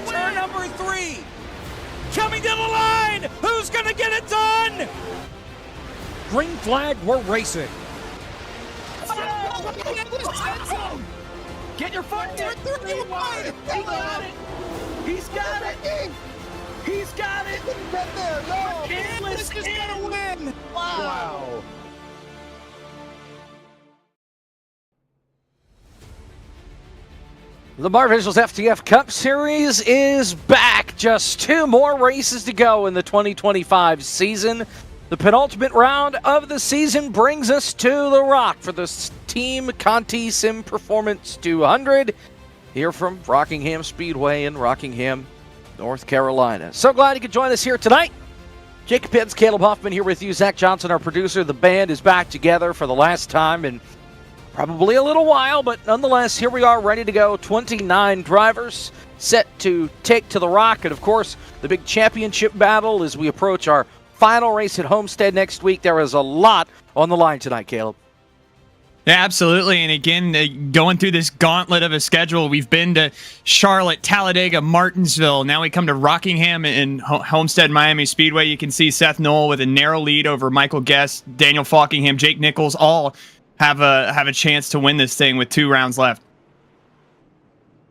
turn number 3. Coming to the line. Who's going to get it done? Green flag, we're racing. Get your foot in. He got it. He's got it. He's got it. Right there. No. This is going to win. Wow. The Barr Visuals FTF Cup Series is back. Just 2 more races to go in the 2025 season. The penultimate round of the season brings us to the Rock for the Team Conti Sim Performance 200 here from Rockingham Speedway in Rockingham, North Carolina. So glad you could join us here tonight. Jacob Pitts, Caleb Hoffman here with you. Zach Johnson, our producer. The band is back together for the last time in probably a little while, but nonetheless, here we are ready to go. 29 drivers set to take to the Rock. And, of course, the big championship battle as we approach our final race at Homestead next week. There is a lot on the line tonight, Caleb. Yeah, absolutely. And again, going through this gauntlet of a schedule, we've been to Charlotte, Talladega, Martinsville. Now we come to Rockingham and Homestead Miami Speedway. You can see Seth Knoll with a narrow lead over Michael Guest, Daniel Falkingham, Jake Nichols, all have a chance to win this thing with 2 rounds left.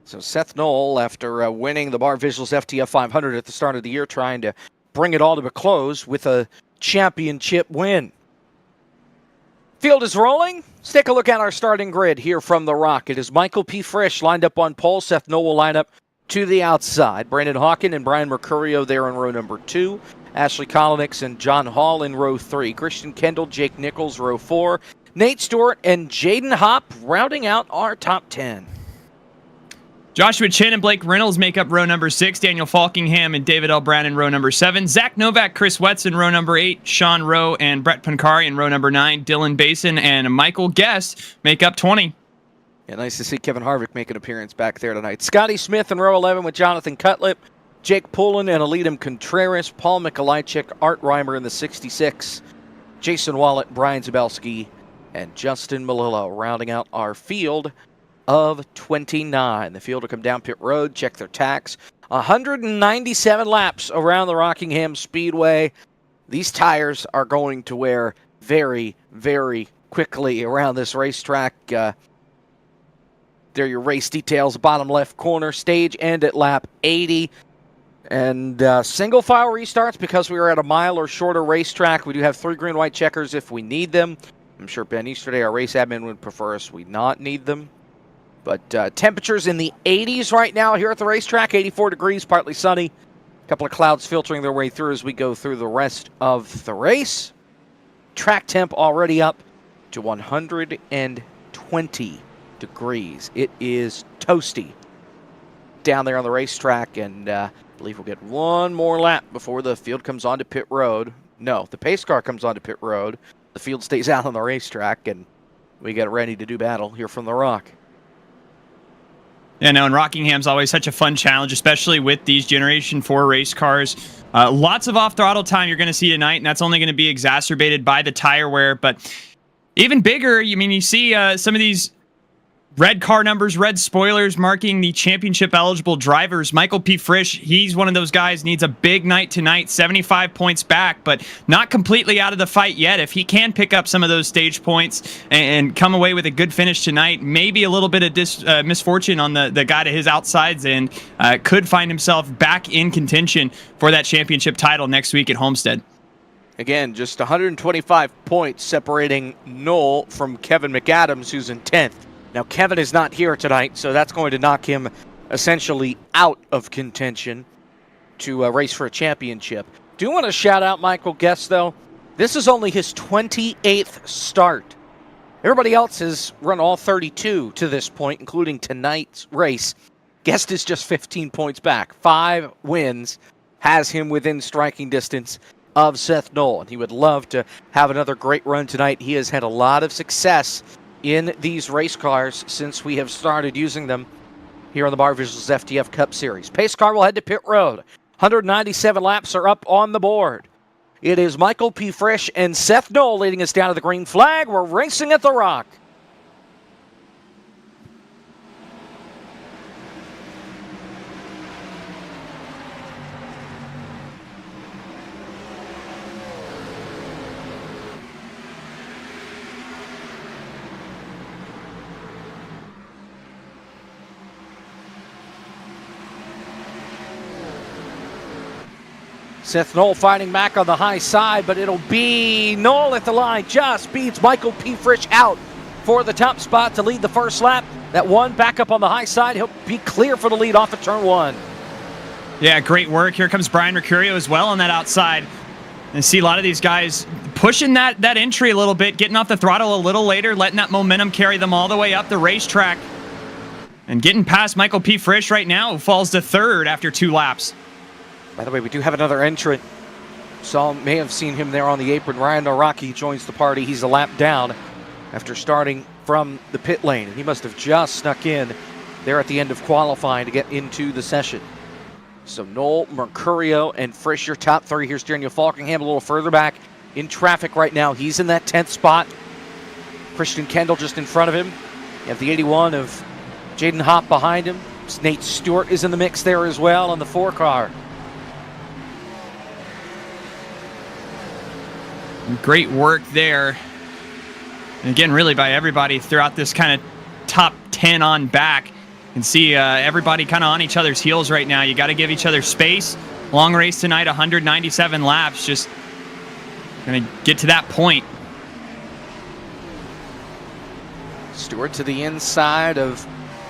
So Seth Knoll, after winning the Barr Visuals FTF 500 at the start of the year, trying to bring it all to a close with a championship win. Field is rolling. Let's take a look at our starting grid here from the Rock. It is Michael P. Frisch lined up on pole. Seth Knoll will line up to the outside. Brandon Hawken and Brian Mercurio there in row number 2. Ashley Kolonix and John Hall in row 3. Christian Kendall, Jake Nichols, row 4. Nate Stewart and Jaden Hopp rounding out our top 10. Joshua Chin and Blake Reynolds make up row number 6. Daniel Falkingham and David L. Brown in row number 7. Zach Novak, Chris Wetz in row number 8. Sean Rowe and Brett Pancari in row number 9. Dylan Basin and Michael Guest make up 20. Yeah, nice to see Kevin Harvick make an appearance back there tonight. Scotty Smith in row 11 with Jonathan Cutlip. Jake Poulin and Elitem Contreras. Paul Mikolajczyk, Art Reimer in the 66. Jason Wallet, Brian Zabelski, and Justin Malillo rounding out our field of 29. The field will come down pit road, check their tacks. 197 laps around the Rockingham Speedway. These tires are going to wear very, very quickly around this racetrack. There are your race details, bottom left corner, stage end at lap 80. And single file restarts because we are at a mile or shorter racetrack. We do have 3 green white checkers if we need them. I'm sure Ben Easterday, our race admin, would prefer us we not need them. But temperatures in the 80s right now here at the racetrack, 84 degrees, partly sunny. A couple of clouds filtering their way through as we go through the rest of the race. Track temp already up to 120 degrees. It is toasty down there on the racetrack, and I believe we'll get one more lap before the field comes onto pit road. No, the pace car comes onto pit road. The field stays out on the racetrack, and we get ready to do battle here from the Rock. Yeah, no, and Rockingham's always such a fun challenge, especially with these Generation 4 race cars. Lots of off-throttle time you're going to see tonight, and that's only going to be exacerbated by the tire wear. But even bigger, you see some of these red car numbers, red spoilers marking the championship-eligible drivers. Michael P. Frisch, he's one of those guys, needs a big night tonight, 75 points back, but not completely out of the fight yet. If he can pick up some of those stage points and come away with a good finish tonight, maybe a little bit of misfortune on the guy to his outsides end, could find himself back in contention for that championship title next week at Homestead. Again, just 125 points separating Knoll from Kevin McAdams, who's in 10th. Now, Kevin is not here tonight, so that's going to knock him essentially out of contention to race for a championship. Do want to shout out Michael Guest, though. This is only his 28th start. Everybody else has run all 32 to this point, including tonight's race. Guest is just 15 points back. 5 wins has him within striking distance of Seth Knoll, and he would love to have another great run tonight. He has had a lot of success in these race cars since we have started using them here on the Barr Visuals FTF Cup Series. Pace car will head to pit road. 197 laps are up on the board. It is Michael P. Frisch and Seth Knoll leading us down to the green flag. We're racing at the Rock. Seth Knoll fighting back on the high side, but it'll be Knoll at the line. Just beats Michael P. Frisch out for the top spot to lead the first lap. That one back up on the high side. He'll be clear for the lead off of turn 1. Yeah, great work. Here comes Brian Mercurio as well on that outside. And see a lot of these guys pushing that entry a little bit, getting off the throttle a little later, letting that momentum carry them all the way up the racetrack. And getting past Michael P. Frisch right now, who falls to third after 2 laps. By the way, we do have another entrant. May have seen him there on the apron. Ryan Naraki joins the party. He's a lap down after starting from the pit lane. And he must have just snuck in there at the end of qualifying to get into the session. So Knoll, Mercurio, and Frisch, your top 3 here. Steering you Falkingham a little further back in traffic right now. He's in that 10th spot. Christian Kendall just in front of him. You have the 81 of Jaden Hopp behind him. Nate Stewart is in the mix there as well on the 4 car. Great work there. And again, really by everybody throughout this kind of top 10 on back. You can see everybody kind of on each other's heels right now. You got to give each other space. Long race tonight, 197 laps. Just going to get to that point. Stewart to the inside of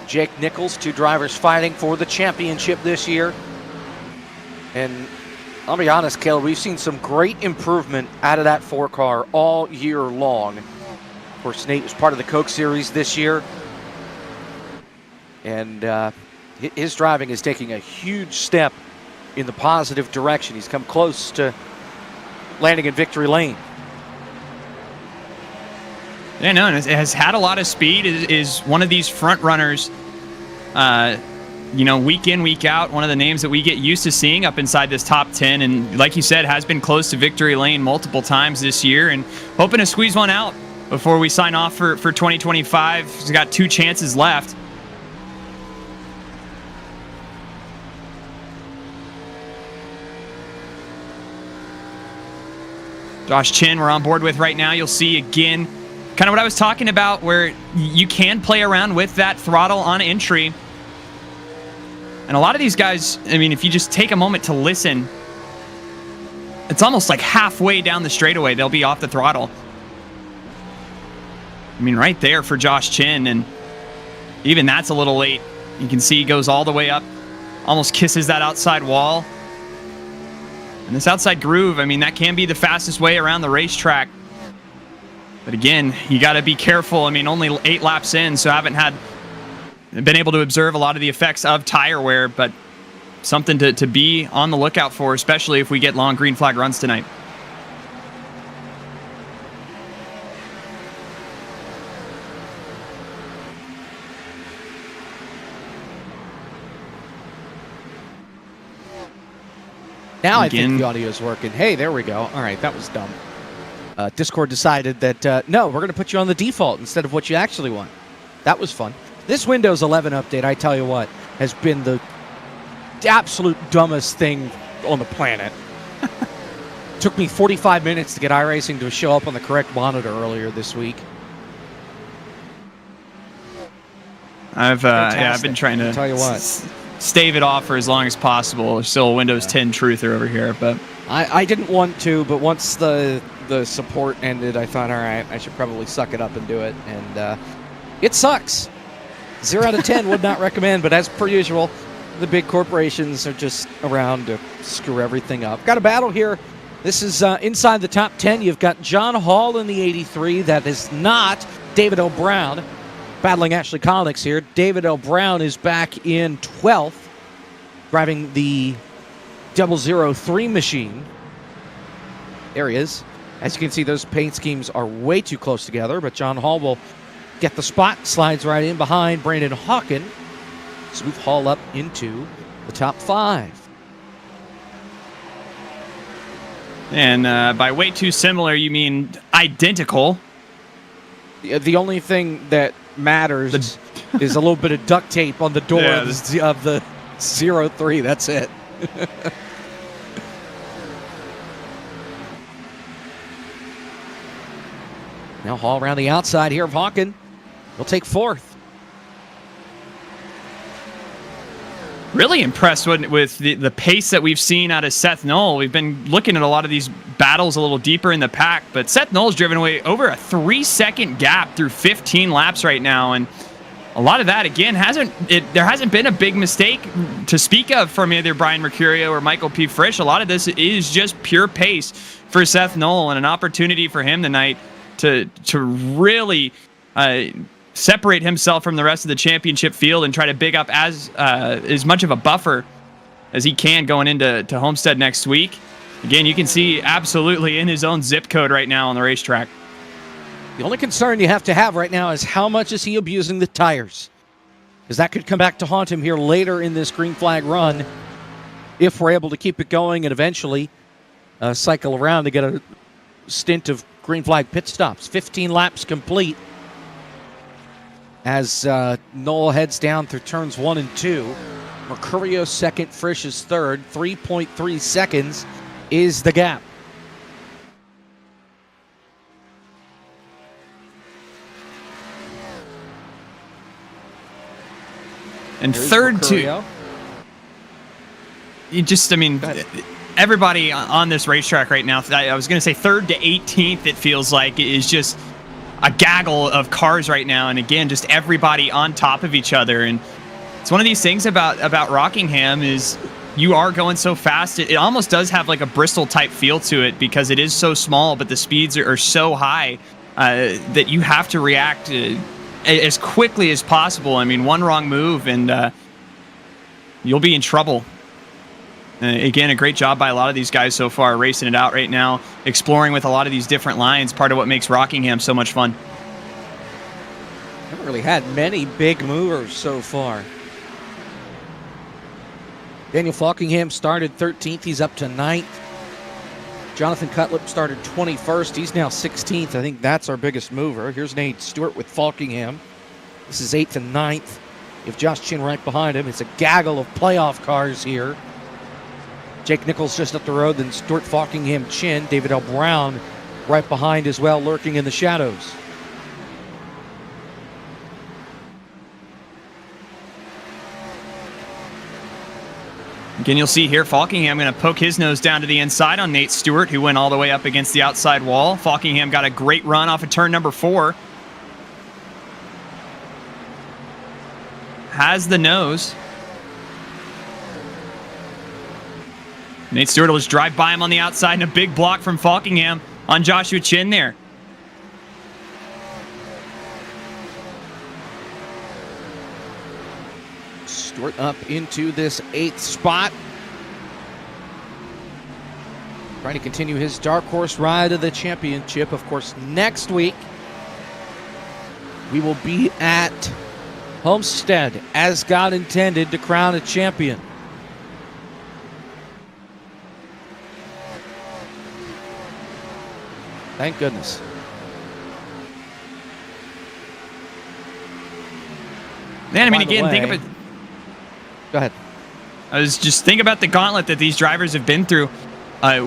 Jake Nichols. 2 drivers fighting for the championship this year. And I'll be honest, Caleb, we've seen some great improvement out of that 4 car all year long. Of course, Nate was part of the Coke Series this year. And his driving is taking a huge step in the positive direction. He's come close to landing in victory lane. Yeah, no, and it has had a lot of speed. It is one of these front runners, you know, week in, week out, one of the names that we get used to seeing up inside this top 10. And like you said, has been close to victory lane multiple times this year, and hoping to squeeze one out before we sign off for 2025. He's got 2 chances left. Josh Chin we're on board with right now. You'll see again kind of what I was talking about, where you can play around with that throttle on entry. And a lot of these guys, I mean, if you just take a moment to listen, it's almost like halfway down the straightaway, they'll be off the throttle. I mean, right there for Josh Chin, and even that's a little late. You can see he goes all the way up, almost kisses that outside wall. And this outside groove, I mean, that can be the fastest way around the racetrack. But again, you got to be careful. I mean, only 8 laps in, so I haven't been able to observe a lot of the effects of tire wear, but something to be on the lookout for, especially if we get long green flag runs tonight. Now I think the audio is working. Hey, there we go. All right, that was dumb. Discord decided that, no, we're going to put you on the default instead of what you actually want. That was fun. This Windows 11 update, I tell you what, has been the absolute dumbest thing on the planet. Took me 45 minutes to get iRacing to show up on the correct monitor earlier this week. I've been trying to tell you what, stave it off for as long as possible. There's still a Windows 10 truther over here, but I didn't want to, but once the support ended, I thought, all right, I should probably suck it up and do it, and it sucks. 0 out of 10 would not recommend, but as per usual, the big corporations are just around to screw everything up. Got a battle here. This is inside the top 10. You've got John Hall in the 83. That is not David L. Brown. Battling Ashley Collins here. David L. Brown is back in 12th, driving the 003 machine. There he is. As you can see, those paint schemes are way too close together, but John Hall will get the spot, slides right in behind Brandon Hawken. So move Hall up into the top 5. And by way too similar, you mean identical. The only thing that matters is a little bit of duct tape on the door of the 03. That's it. Now Hall around the outside here of Hawken. He'll take 4th. really impressed with the pace that we've seen out of Seth Knoll. We've been looking at a lot of these battles a little deeper in the pack, but Seth Knoll's driven away over a 3-second gap through 15 laps right now, and a lot of that, again, there hasn't been a big mistake to speak of from either Brian Mercurio or Michael P. Frisch. A lot of this is just pure pace for Seth Knoll, and an opportunity for him tonight to really separate himself from the rest of the championship field and try to big up as much of a buffer as he can going into Homestead next week. Again, you can see absolutely in his own zip code right now on the racetrack. The only concern you have to have right now is how much is he abusing the tires? Because that could come back to haunt him here later in this green flag run if we're able to keep it going and eventually cycle around to get a stint of green flag pit stops. 15 laps complete as Knoll heads down through turns 1 and 2. Mercurio second, Frisch is third. 3.3 seconds is the gap. And There's third Mercurio. Everybody on this racetrack right now, I was going to say 3rd to 18th, it feels like, is just a gaggle of cars right now. And again, just everybody on top of each other. And it's one of these things about Rockingham is you are going so fast. It almost does have like a Bristol type feel to it because it is so small, but the speeds are so high that you have to react as quickly as possible. I mean, one wrong move and you'll be in trouble. Again, a great job by a lot of these guys so far, racing it out right now, exploring with a lot of these different lines, part of what makes Rockingham so much fun. Haven't really had many big movers so far. Daniel Falkingham started 13th. He's up to 9th. Jonathan Cutlip started 21st. He's now 16th. I think that's our biggest mover. Here's Nate Stewart with Falkingham. This is 8th and 9th. You have Josh Chin right behind him. It's a gaggle of playoff cars here. Jake Nichols just up the road, then Stuart Falkingham, Chin. David L. Brown right behind as well, lurking in the shadows. Again, you'll see here, Falkingham going to poke his nose down to the inside on Nate Stewart, who went all the way up against the outside wall. Falkingham got a great run off of turn number 4. Has the nose. Nate Stewart will just drive by him on the outside, and a big block from Falkingham on Joshua Chin there. Stewart up into this 8th spot. Trying to continue his dark horse ride of the championship. Of course, next week we will be at Homestead, as God intended, to crown a champion. Thank goodness. Man, I mean, again, think about. Go ahead. I was just thinking about the gauntlet that these drivers have been through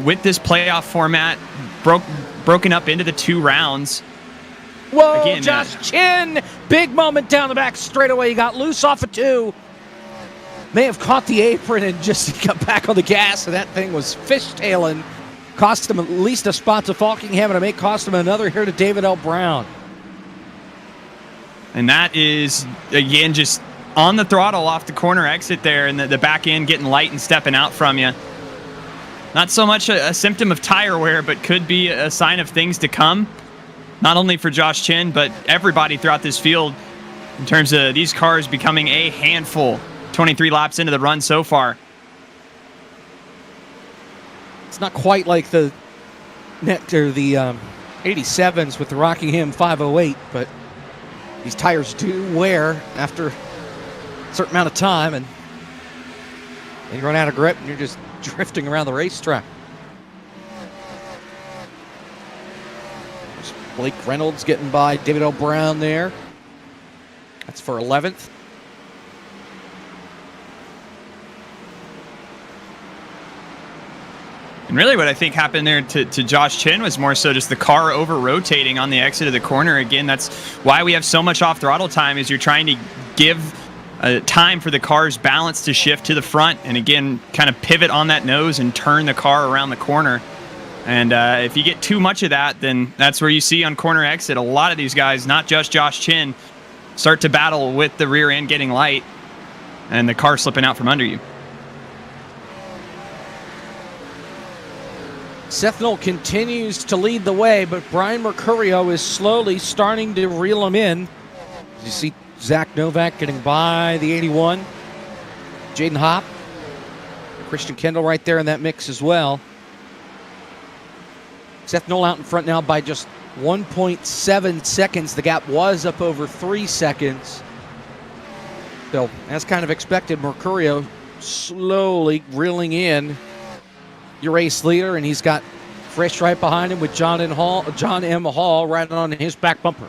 with this playoff format, broken up into the 2 rounds. Whoa, again, Josh Chin! Big moment down the back straightaway. He got loose off of 2. May have caught the apron and just got back on the gas, and that thing was fishtailing. Cost him at least a spot to Falkingham, and it may cost him another here to David L. Brown. And that is, again, just on the throttle off the corner exit there, and the back end getting light and stepping out from you. Not so much a symptom of tire wear, but could be a sign of things to come. Not only for Josh Chin, but everybody throughout this field in terms of these cars becoming a handful. 23 laps into the run so far. It's not quite like the 87s with the Rockingham 508, but these tires do wear after a certain amount of time, and you run out of grip and you're just drifting around the racetrack. There's Blake Reynolds getting by David L. Brown there. That's for 11th. And really what I think happened there to Josh Chin was more so just the car over-rotating on the exit of the corner. Again, that's why we have so much off-throttle time, is you're trying to give time for the car's balance to shift to the front and again kind of pivot on that nose and turn the car around the corner. And if you get too much of that, then that's where you see on corner exit a lot of these guys, not just Josh Chin, start to battle with the rear end getting light and the car slipping out from under you. Seth Knoll continues to lead the way, but Brian Mercurio is slowly starting to reel him in. You see Zach Novak getting by the 81. Jaden Hopp. Christian Kendall right there in that mix as well. Seth Knoll out in front now by just 1.7 seconds. The gap was up over 3 seconds. So, as kind of expected, Mercurio slowly reeling in your race leader, and he's got Frisch right behind him with John M. Hall right on his back bumper.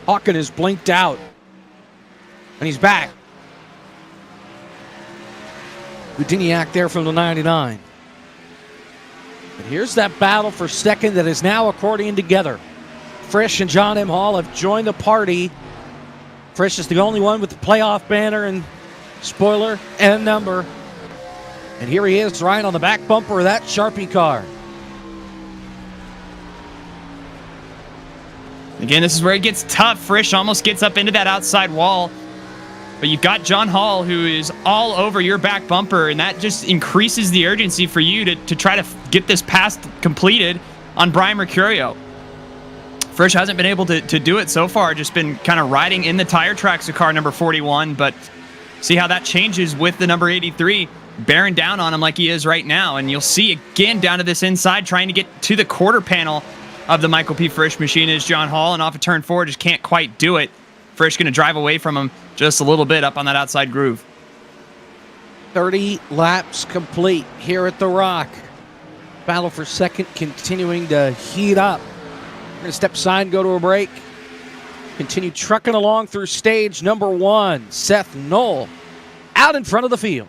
Hawken is blinked out, and he's back. Budiniak there from the 99. And here's that battle for second that is now accordioning together. Frisch and John M. Hall have joined the party. Frisch is the only one with the playoff banner and spoiler and number. And here he is right on the back bumper of that Sharpie car. Again, this is where it gets tough. Frisch almost gets up into that outside wall. But you've got John Hall, who is all over your back bumper, and that just increases the urgency for you to try to get this pass completed on Brian Mercurio. Frisch hasn't been able to do it so far, just been kind of riding in the tire tracks of car number 41, but see how that changes with the number 83 bearing down on him like he is right now. And you'll see again down to this inside, trying to get to the quarter panel of the Michael P. Frisch machine is John Hall, and off of turn 4 just can't quite do it. Frisch going to drive away from him just a little bit up on that outside groove. 30 laps complete here at the Rock. Battle for second continuing to heat up. We're going to step aside and go to a break. Continue trucking along through stage number 1. Seth Knoll out in front of the field.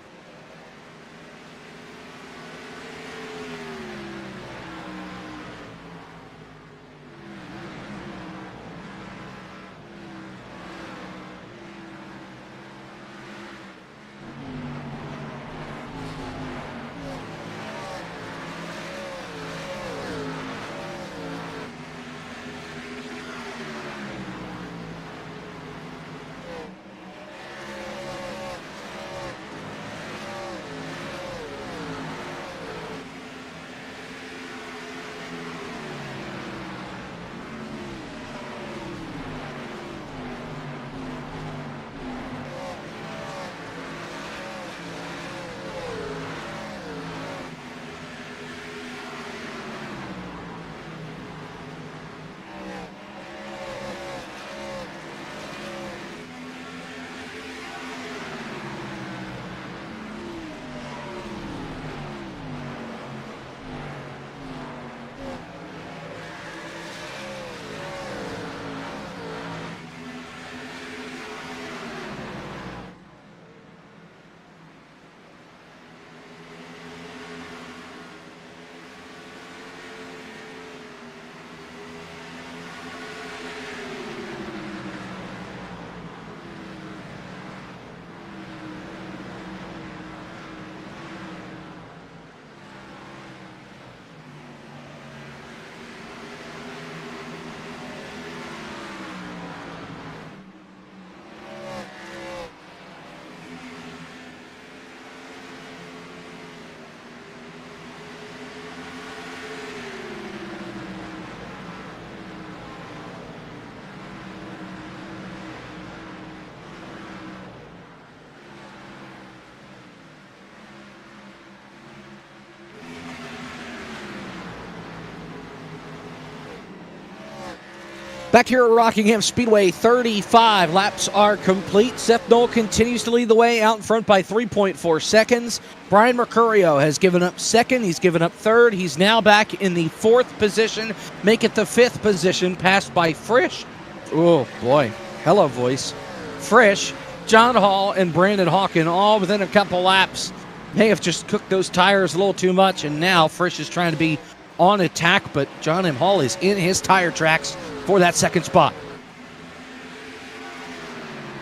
Back here at Rockingham Speedway, 35 laps are complete. Seth Knoll continues to lead the way out in front by 3.4 seconds. Brian Mercurio has given up second. He's given up third. He's now back in the 4th position. Make it the 5th position, passed by Frisch. Oh, boy. Hello, voice. Frisch John Hall and Brandon Hawken all within a couple laps. May have just cooked those tires a little too much, and now Frisch is trying to be on attack, but John M. Hall is in his tire tracks for that second spot.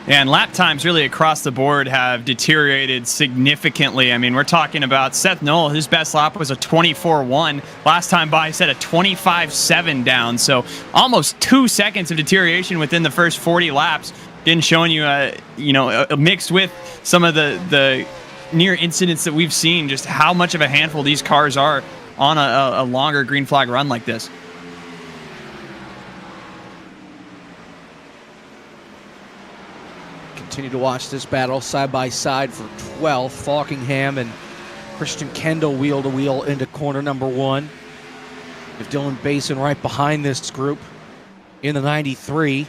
And lap times really across the board have deteriorated significantly. I mean, we're talking about Seth Knoll. His best lap was a 24.1. Last time by, he set a 25.7 down. So almost 2 seconds of deterioration within the first 40 laps. Again, showing you, mixed with some of the near incidents that we've seen, just how much of a handful these cars are on a longer green flag run like this. Continue to watch this battle side by side for 12th. Rockingham and Christian Kendall wheel to wheel into corner number 1. With Dylan Basin right behind this group in the 93.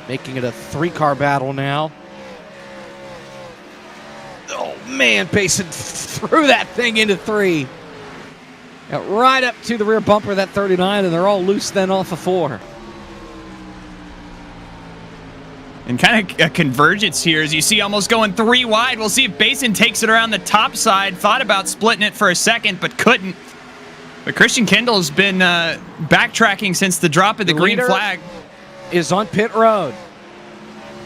Making it a 3-car battle now. Oh man, Basin threw that thing into 3. Got right up to the rear bumper of that 39, and they're all loose then off of 4. And kind of a convergence here as you see almost going 3 wide. We'll see if Basin takes it around the top side. Thought about splitting it for a second, but couldn't. But Christian Kendall's been backtracking since the drop of the green flag. Is on pit road.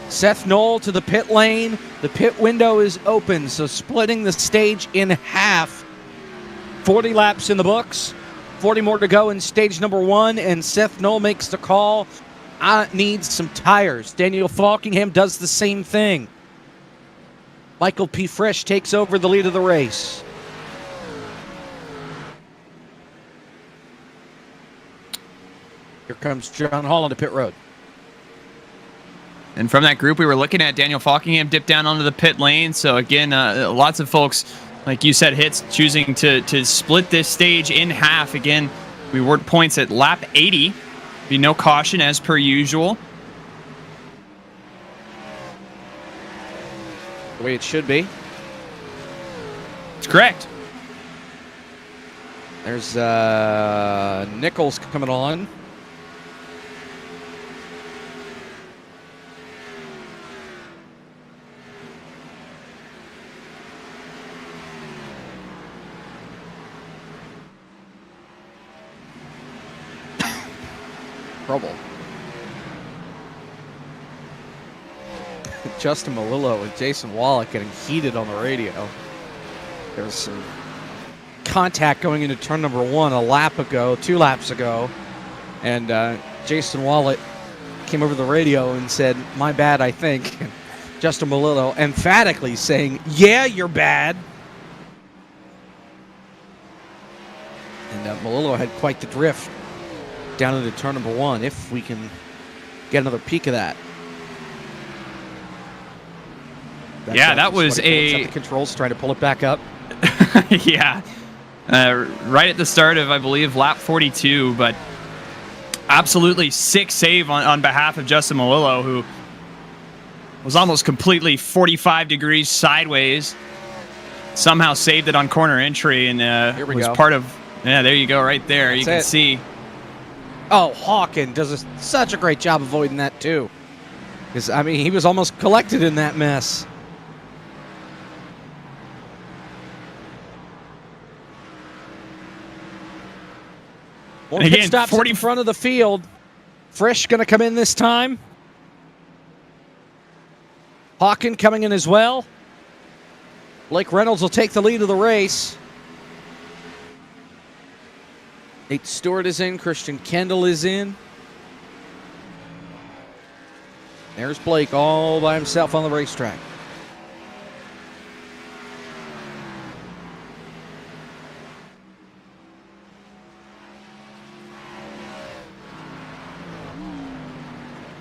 Seth Knoll to the pit lane. The pit window is open, so splitting the stage in half. 40 laps in the books. 40 more to go in stage number 1, and Seth Knoll makes the call. I need some tires. Daniel Rockingham does the same thing. Michael P. Frisch takes over the lead of the race. Here comes John Hall onto pit road. And from that group we were looking at, Daniel Rockingham dipped down onto the pit lane. So again, lots of folks, like you said, hits choosing to split this stage in half. Again, we award points at lap 80. Be no caution as per usual. The way it should be. It's correct. There's Nichols coming on. Trouble. Justin Malillo and Jason Wallach getting heated on the radio. There's some contact going into turn number 1 a lap ago, 2 laps ago, and Jason Wallach came over the radio and said, "My bad, I think." And Justin Malillo emphatically saying, "Yeah, you're bad." And Malillo had quite the drift down into turn number 1, if we can get another peek of that. That was the controls trying to pull it back up. Yeah. Right at the start of, I believe, lap 42, but absolutely sick save on behalf of Justin Malillo, who was almost completely 45 degrees sideways. Somehow saved it on corner entry and was part of, there you go, right there. You can see. Oh, Hawken does such a great job avoiding that, too. Because, I mean, he was almost collected in that mess. More pit stops in front of the field. Frisch going to come in this time. Hawken coming in as well. Blake Reynolds will take the lead of the race. Nate Stewart is in. Christian Kendall is in. There's Blake all by himself on the racetrack.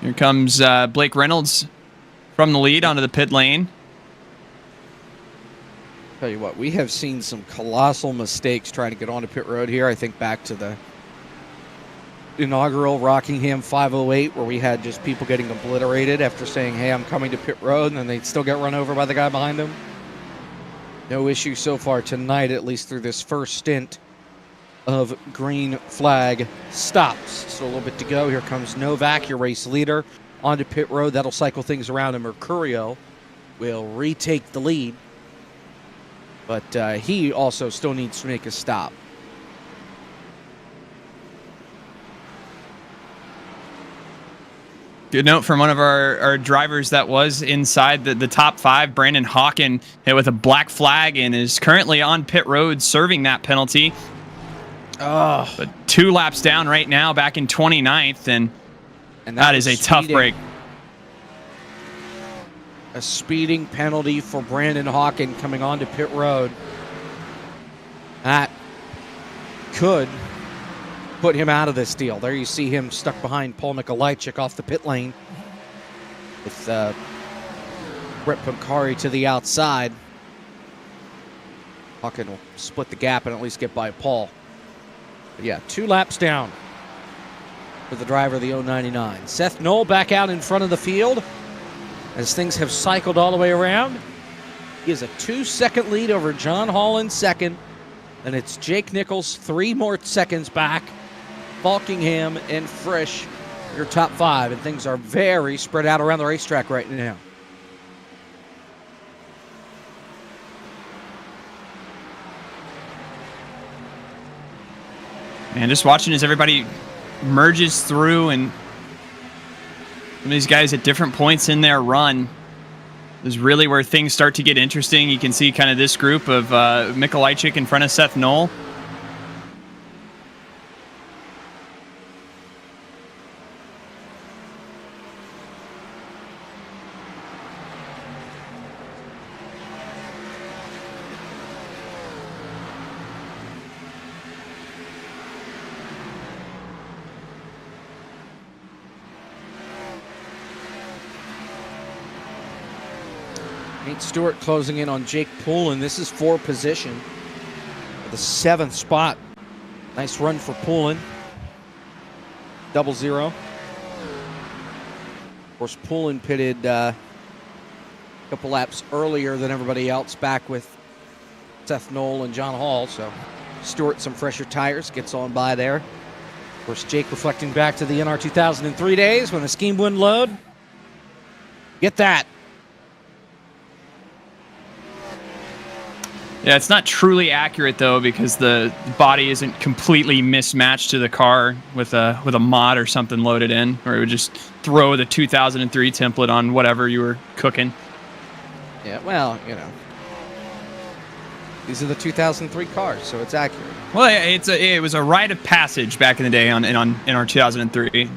Here comes Blake Reynolds from the lead onto the pit lane. Tell you what, we have seen some colossal mistakes trying to get onto pit road here. I think back to the inaugural Rockingham 508 where we had just people getting obliterated after saying, "Hey, I'm coming to pit road," and then they'd still get run over by the guy behind them. No issue so far tonight, at least through this first stint of green flag stops. So a little bit to go. Here comes Novak, your race leader, onto pit road. That'll cycle things around, and Mercurio will retake the lead. But he also still needs to make a stop. Good note from one of our drivers that was inside the top 5, Brandon Hawken, hit with a black flag and is currently on pit road serving that penalty. Oh. But 2 laps down right now, back in 29th, and that is a tough break. A speeding penalty for Brandon Hawken coming onto pit road. That could put him out of this deal. There you see him stuck behind Paul Mikolajczyk off the pit lane with Brett Pancari to the outside. Hawken will split the gap and at least get by Paul. But yeah, 2 laps down for the driver of the 099. Seth Knoll back out in front of the field as things have cycled all the way around. He has a 2-second lead over John Hall in second, and it's Jake Nichols 3 more seconds back. Rockingham and Frisch, your top 5, and things are very spread out around the racetrack right now. And just watching as everybody merges through, and some of these guys at different points in their run is really where things start to get interesting. You can see kind of this group of Mikolajczyk in front of Seth Knoll. Nate Stewart closing in on Jake Poulin. This is for position for the 7th spot. Nice run for Poulin. 0-0. Of course, Poulin pitted a couple laps earlier than everybody else, back with Seth Knoll and John Hall. So Stewart, some fresher tires, gets on by there. Of course, Jake reflecting back to the NR 2003 days when the scheme wouldn't load. Get that. Yeah, it's not truly accurate though, because the body isn't completely mismatched to the car with a mod or something loaded in, or it would just throw the 2003 template on whatever you were cooking. Yeah, well, you know, these are the 2003 cars, so it's accurate. Well, it was a rite of passage back in the day in our 2003.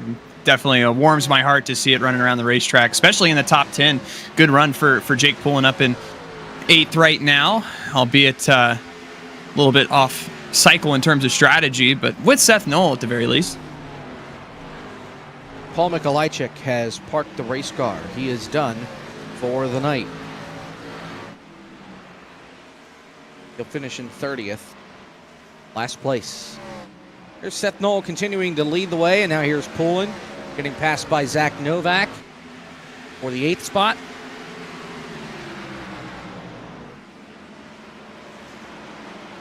Definitely warms my heart to see it running around the racetrack, especially in the top 10. Good run for Jake Poulin up in 8th right now, albeit a little bit off cycle in terms of strategy, but with Seth Knoll at the very least. Paul Mikolajczyk has parked the race car. He is done for the night. He'll finish in 30th. Last place. Here's Seth Knoll continuing to lead the way, and now here's Poulin getting passed by Zach Novak for the 8th spot.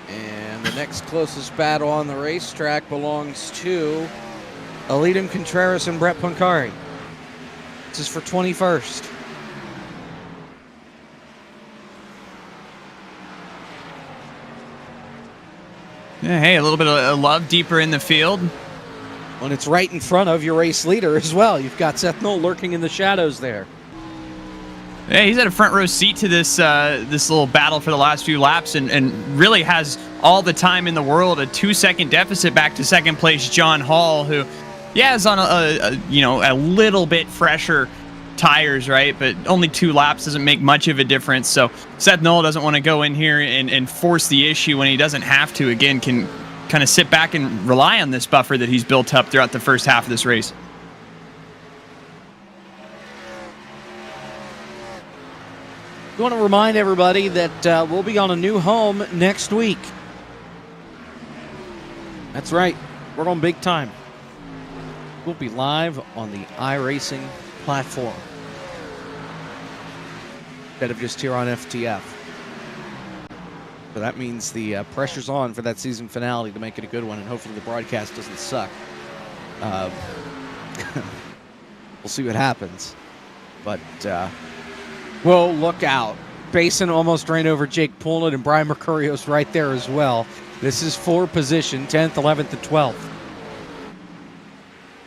And the next closest battle on the racetrack belongs to Aleem Contreras and Brett Pancari. This is for 21st. Yeah, hey, a little bit of love deeper in the field. When it's right in front of your race leader as well. You've got Seth Knoll lurking in the shadows there. Yeah, he's had a front row seat to this this little battle for the last few laps, and really has all the time in the world. A 2-second deficit back to second place John Hall, who, yeah, is on a little bit fresher tires, right? But only 2 laps doesn't make much of a difference. So Seth Knoll doesn't want to go in here and force the issue when he doesn't have to. Again, can kind of sit back and rely on this buffer that he's built up throughout the first half of this race. We want to remind everybody that we'll be on a new home next week. That's right. We're going big time. We'll be live on the iRacing platform instead of just here on FTF. So that means the pressure's on for that season finale to make it a good one, and hopefully the broadcast doesn't suck. We'll We'll see what happens. But we'll look out. Basin almost ran over Jake Poulin, and Brian Mercurio's right there as well. This is for position, 10th, 11th, and 12th.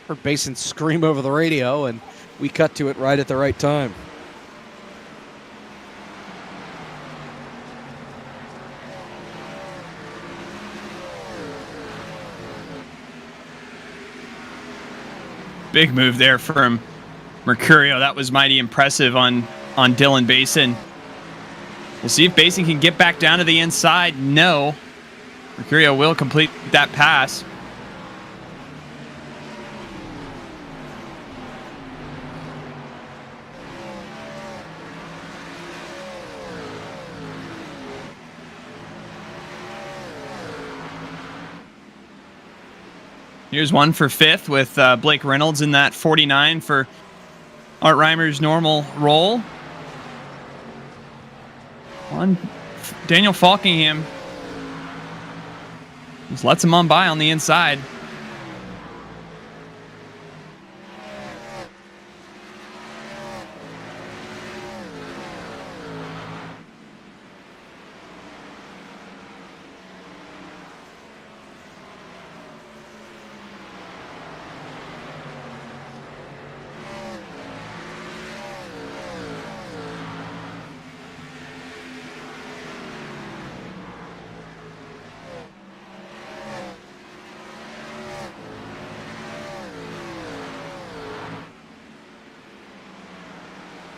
Heard Basin scream over the radio, and we cut to it right at the right time. Big move there from Mercurio. That was mighty impressive on Dylan Basin. We'll see if Basin can get back down to the inside. No. Mercurio will complete that pass. Here's one for 5th with Blake Reynolds in that 49 for Art Reimer's normal roll. On Daniel Falkingham just lets him on by on the inside.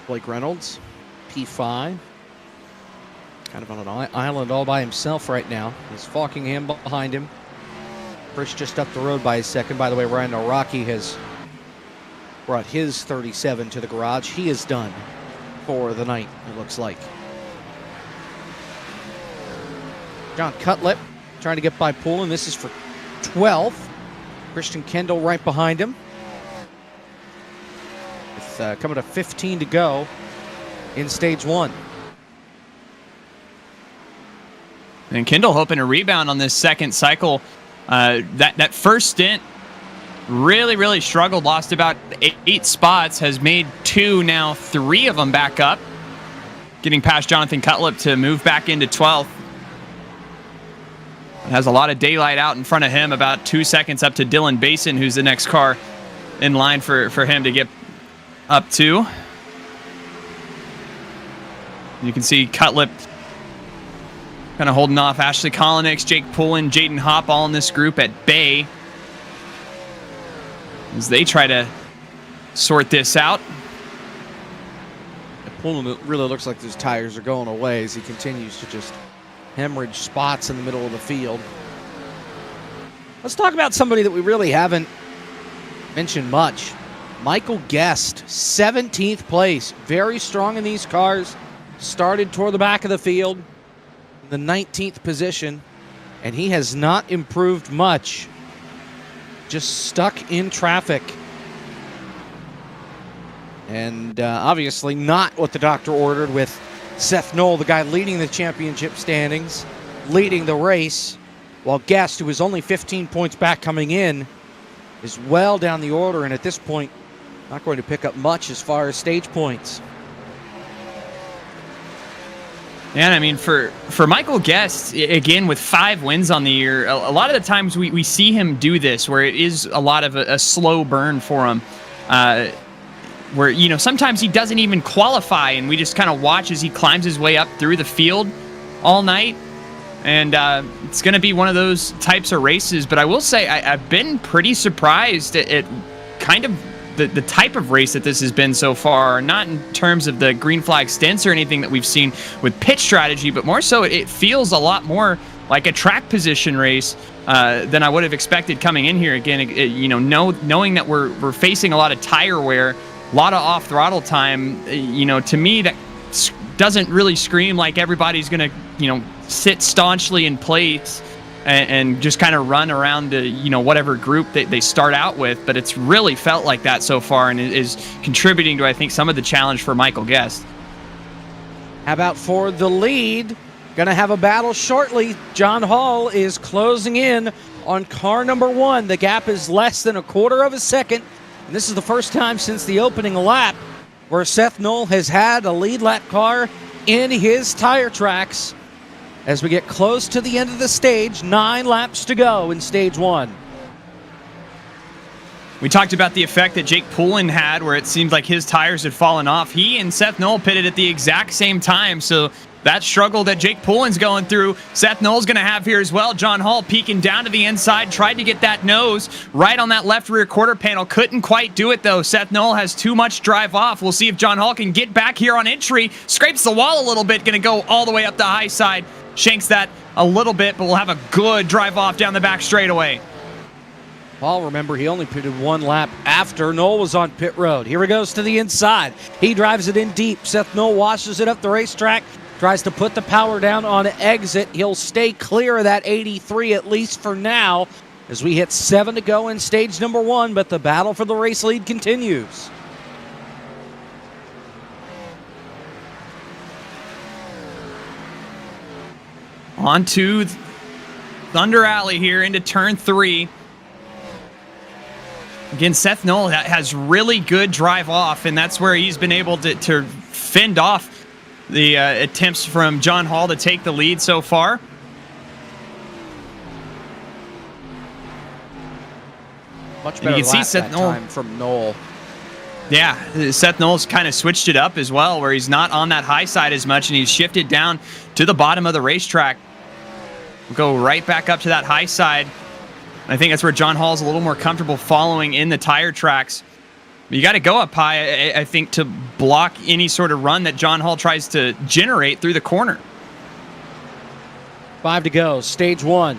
Blake Reynolds, P5. Kind of on an island all by himself right now. There's Falkingham behind him. Frisch just up the road by a second. By the way, Ryan Rocky has brought his 37 to the garage. He is done for the night, it looks like. John Cutlip trying to get by Poulin. This is for 12th. Christian Kendall right behind him. Coming to 15 to go in stage 1. And Kendall hoping to rebound on this second cycle. That first stint really struggled. Lost about 8 spots. Has made 2, now 3 of them back up. Getting past Jonathan Cutlip to move back into 12th. Has a lot of daylight out in front of him. About 2 seconds up to Dylan Basin, who's the next car in line for him to get up to. You can see Cutlip kind of holding off Ashley Kolonix, Jake Poulin, Jaden Hopp, all in this group at bay as they try to sort this out. Poulin really looks like those tires are going away as he continues to just hemorrhage spots in the middle of the field. Let's talk about somebody that we really haven't mentioned much. Michael Guest, 17th place. Very strong in these cars. Started toward the back of the field, the 19th position, and he has not improved much. Just stuck in traffic. And obviously not what the doctor ordered, with Seth Knoll, the guy leading the championship standings, leading the race, while Guest, who was only 15 points back coming in, is well down the order, and at this point, not going to pick up much as far as stage points. And I mean, for Michael Guest, again, with 5 wins on the year, a lot of the times we see him do this, where it is a lot of a slow burn for him. Where, you know, sometimes he doesn't even qualify, and we just kind of watch as he climbs his way up through the field all night. And it's going to be one of those types of races. But I will say I've been pretty surprised at kind of the type of race that this has been so far. Not in terms of the green flag stints or anything that we've seen with pit strategy, but more so it feels a lot more like a track position race than I would have expected coming in here. Again, knowing that we're facing a lot of tire wear, a lot of off throttle time, to me that doesn't really scream like everybody's going to, sit staunchly in place and just kind of run around to, whatever group they start out with. But it's really felt like that so far, and it is contributing to, I think, some of the challenge for Michael Guest. How about for the lead? Going to have a battle shortly. John Hall is closing in on car number 1. The gap is less than a quarter of a second And this is the first time since the opening lap where Seth Knoll has had a lead lap car in his tire tracks. As we get close to the end of the stage, 9 laps to go in stage 1. We talked about the effect that Jake Poulin had where it seemed like his tires had fallen off. He and Seth Knoll pitted at the exact same time, so that struggle that Jake Poulin's going through, Seth Knoll's going to have here as well. John Hall peeking down to the inside, tried to get that nose right on that left rear quarter panel. Couldn't quite do it, though. Seth Knoll has too much drive off. We'll see if John Hall can get back here on entry. Scrapes the wall a little bit, going to go all the way up the high side. Shanks that a little bit, but we'll have a good drive off down the back straightaway. Paul, remember, he only pitted 1 lap after Knoll was on pit road. Here he goes to the inside. He drives it in deep. Seth Knoll washes it up the racetrack, tries to put the power down on exit. He'll stay clear of that 83 at least for now as we hit 7 to go in stage number 1, but the battle for the race lead continues. On to Thunder Alley here into turn 3. Again, Seth Knoll has really good drive off, and that's where he's been able to fend off the attempts from John Hall to take the lead so far. Much better you can see lap Seth that Knoll time from Knoll. Yeah, Seth Knoll's kind of switched it up as well, where he's not on that high side as much, and he's shifted down to the bottom of the racetrack. We'll go right back up to that high side. I think that's where John Hall's a little more comfortable following in the tire tracks. But you got to go up high, I think, to block any sort of run that John Hall tries to generate through the corner. 5 to go, stage 1.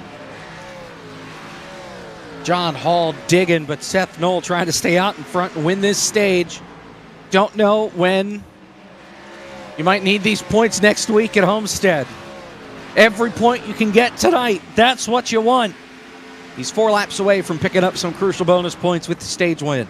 John Hall digging, but Seth Knoll trying to stay out in front and win this stage. Don't know when you might need these points next week at Homestead. Every point you can get tonight, that's what you want. He's 4 laps away from picking up some crucial bonus points with the stage win.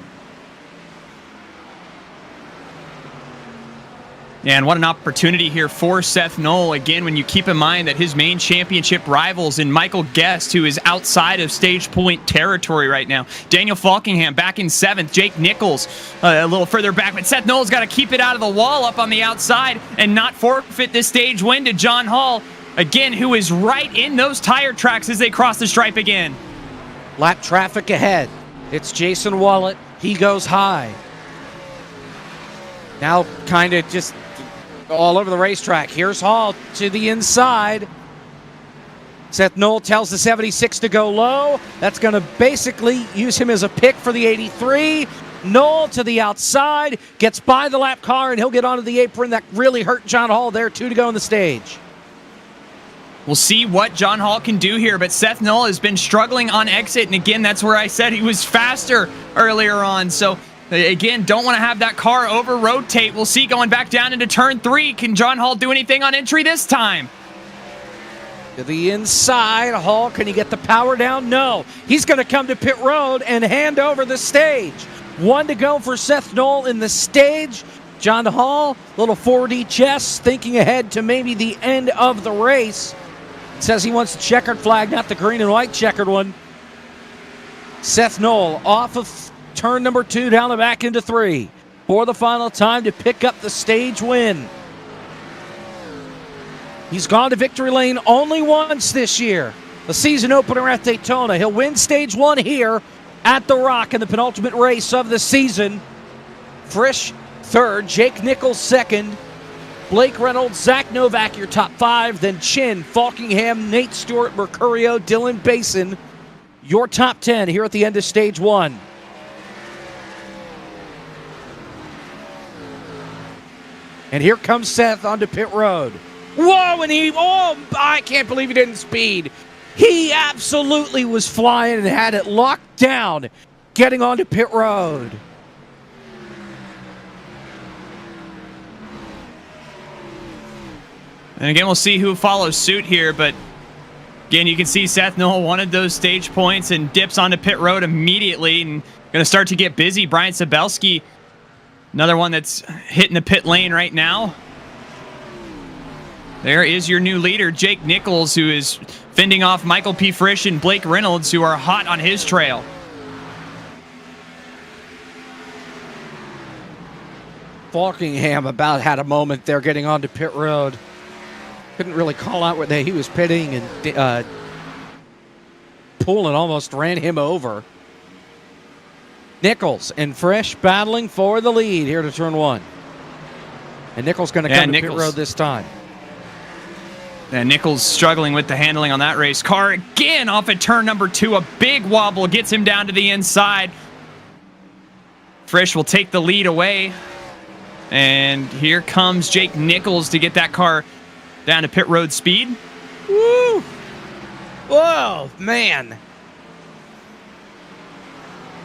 And what an opportunity here for Seth Knoll. Again, when you keep in mind that his main championship rivals in Michael Guest, who is outside of stage point territory right now. Daniel Falkingham back in 7th. Jake Nichols a little further back. But Seth Knoll's got to keep it out of the wall up on the outside and not forfeit this stage win to John Hall. Again, who is right in those tire tracks as they cross the stripe again. Lap traffic ahead. It's Jason Wallet. He goes high. Now kind of just all over the racetrack. Here's Hall to the inside. Seth Knoll tells the 76 to go low. That's going to basically use him as a pick for the 83. Knoll to the outside, gets by the lap car, and he'll get onto the apron. That really hurt John Hall there. 2 to go in the stage. We'll see what John Hall can do here, but Seth Knoll has been struggling on exit, and again, that's where I said he was faster earlier on. So again, don't want to have that car over-rotate. We'll see going back down into turn 3. Can John Hall do anything on entry this time? To the inside, Hall, can he get the power down? No. He's going to come to pit road and hand over the stage. 1 to go for Seth Knoll in the stage. John Hall, little 4D chess, thinking ahead to maybe the end of the race. Says he wants the checkered flag, not the green and white checkered one. Seth Knoll off of turn number 2 down the back into 3 for the final time to pick up the stage win. He's gone to victory lane only once this year. The season opener at Daytona. He'll win stage 1 here at the Rock in the penultimate race of the season. Frisch 3rd, Jake Nichols 2nd, Blake Reynolds, Zach Novak, your top 5. Then Chin, Falkingham, Nate Stewart, Mercurio, Dylan Basin, your top 10 here at the end of stage 1. And here comes Seth onto pit road. Whoa, and I can't believe he didn't speed. He absolutely was flying and had it locked down, getting onto pit road. And again, we'll see who follows suit here, but again, you can see Seth Knoll wanted those stage points and dips onto pit road immediately and going to start to get busy. Brian Sabelski, another one that's hitting the pit lane right now. There is your new leader, Jake Nichols, who is fending off Michael P. Frisch and Blake Reynolds, who are hot on his trail. Rockingham about had a moment there getting onto pit road. Couldn't really call out where he was pitting, and Poulin almost ran him over. Nichols and Frisch battling for the lead here to turn 1. And Nichols going to come to pit road this time. And Nichols struggling with the handling on that race car. Again, off at turn number 2, a big wobble gets him down to the inside. Frisch will take the lead away. And here comes Jake Nichols to get that car down to pit road speed. Woo! Whoa, man.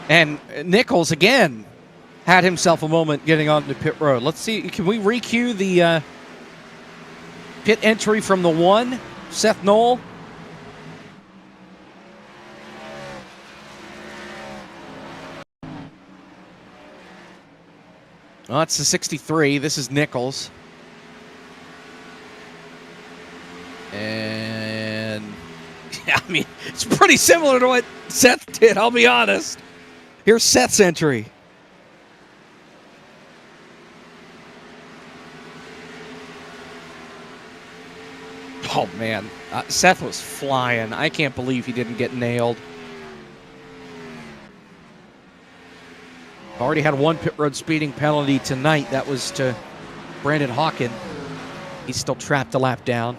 And Nichols, again, had himself a moment getting onto pit road. Let's see, can we recue the pit entry from the 1, Seth Knoll? Oh, it's the 63. This is Nichols. And, yeah, I mean, it's pretty similar to what Seth did, I'll be honest. Here's Seth's entry. Oh, man. Seth was flying. I can't believe he didn't get nailed. Already had 1 pit road speeding penalty tonight. That was to Brandon Hawken. He's still trapped a lap down.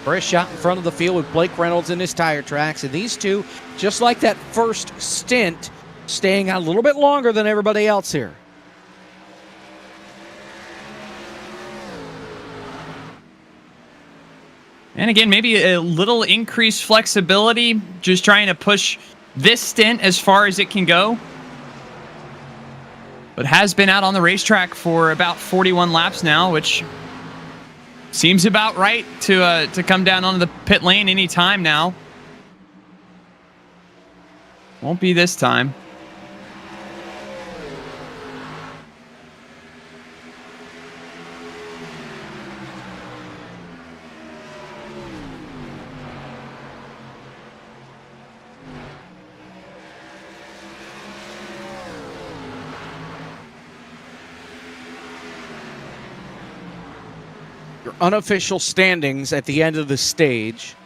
First shot in front of the field with Blake Reynolds in his tire tracks. And these two, just like that first stint, staying out a little bit longer than everybody else here. And again, maybe a little increased flexibility, just trying to push this stint as far as it can go. But has been out on the racetrack for about 41 laps now, which seems about right to come down onto the pit lane any time now. Won't be this time. Unofficial standings at the end of the stage.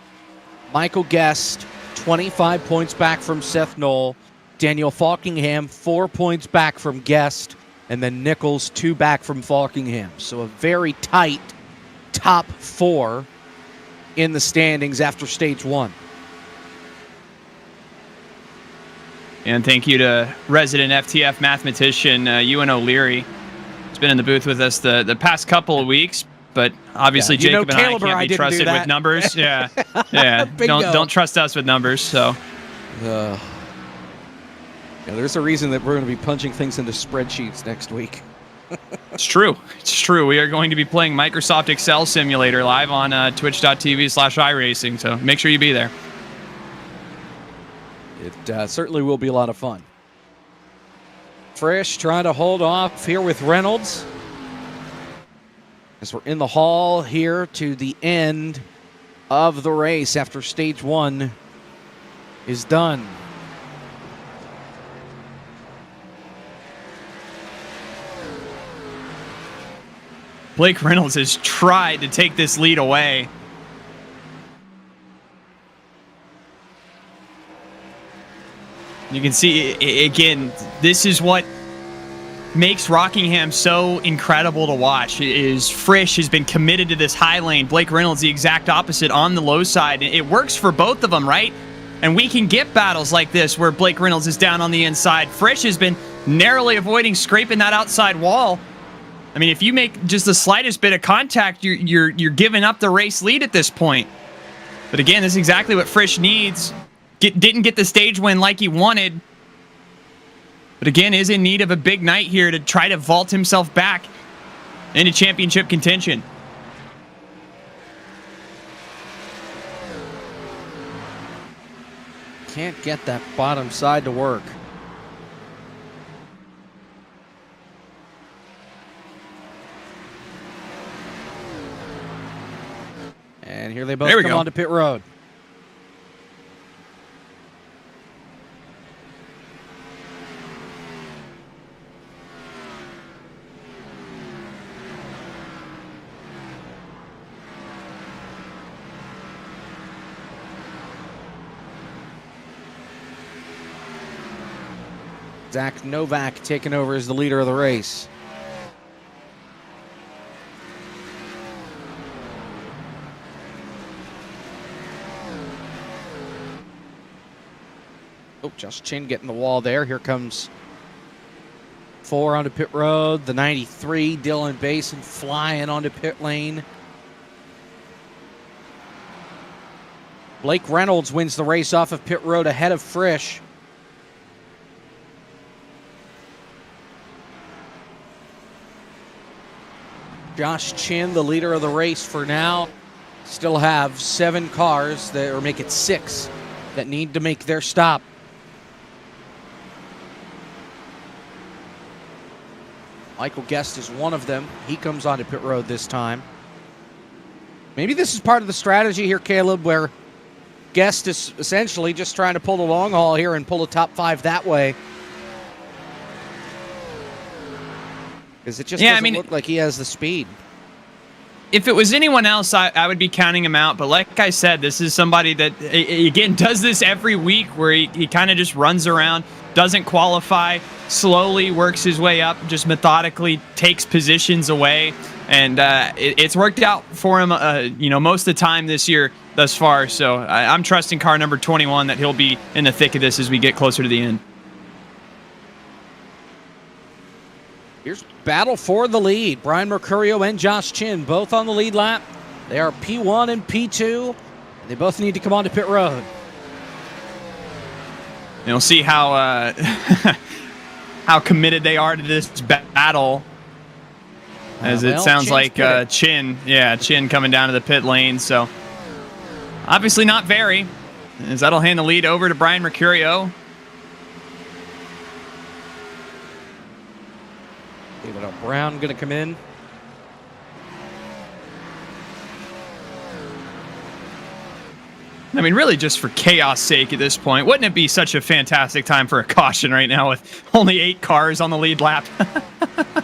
Michael Guest, 25 points back from Seth Knoll. Daniel Falkingham, 4 points back from Guest. And then Nichols, 2 back from Falkingham. So a very tight top 4 in the standings after stage 1. And thank you to resident FTF mathematician Ewan O'Leary. He's been in the booth with us the past couple of weeks. But obviously, yeah, Jacob and I can't be trusted with numbers. Yeah, yeah. don't trust us with numbers. So, yeah, there's a reason that we're going to be punching things into spreadsheets next week. It's true. It's true. We are going to be playing Microsoft Excel Simulator live on twitch.tv/iRacing. So make sure you be there. It certainly will be a lot of fun. Frisch trying to hold off here with Reynolds. As we're in the hall here to the end of the race after stage 1 is done. Blake Reynolds has tried to take this lead away. You can see, again, this is what makes Rockingham so incredible to watch. Is Frisch has been committed to this high lane. Blake Reynolds the exact opposite on the low side. It works for both of them, right? And we can get battles like this where Blake Reynolds is down on the inside. Frisch has been narrowly avoiding scraping that outside wall. I mean, if you make just the slightest bit of contact, you're giving up the race lead at this point. But again, this is exactly what Frisch needs. Didn't get the stage win like he wanted. But again, is in need of a big night here to try to vault himself back into championship contention. Can't get that bottom side to work. And here they both come onto pit road. Zach Novak taking over as the leader of the race. Oh, Josh Chin getting the wall there. Here comes 4 onto pit road. The 93, Dylan Basin flying onto pit lane. Blake Reynolds wins the race off of pit road ahead of Frisch. Josh Chin, the leader of the race for now. Still have 7 cars, or make it 6, that need to make their stop. Michael Guest is one of them. He comes onto pit road this time. Maybe this is part of the strategy here, Caleb, where Guest is essentially just trying to pull the long haul here and pull a top 5 that way. Because it just doesn't look like he has the speed. If it was anyone else, I would be counting him out. But like I said, this is somebody that, again, does this every week where he kind of just runs around, doesn't qualify, slowly works his way up, just methodically takes positions away. And it's worked out for him, most of the time this year thus far. So I'm trusting car number 21 that he'll be in the thick of this as we get closer to the end. Here's battle for the lead. Brian Mercurio and Josh Chin both on the lead lap. They are P1 and P2. And they both need to come onto pit road. And we'll see how how committed they are to this battle. As it sounds like Chin coming down to the pit lane. So obviously not very, as that'll hand the lead over to Brian Mercurio. David Brown going to come in. I mean, really just for chaos sake at this point. Wouldn't it be such a fantastic time for a caution right now with only 8 cars on the lead lap?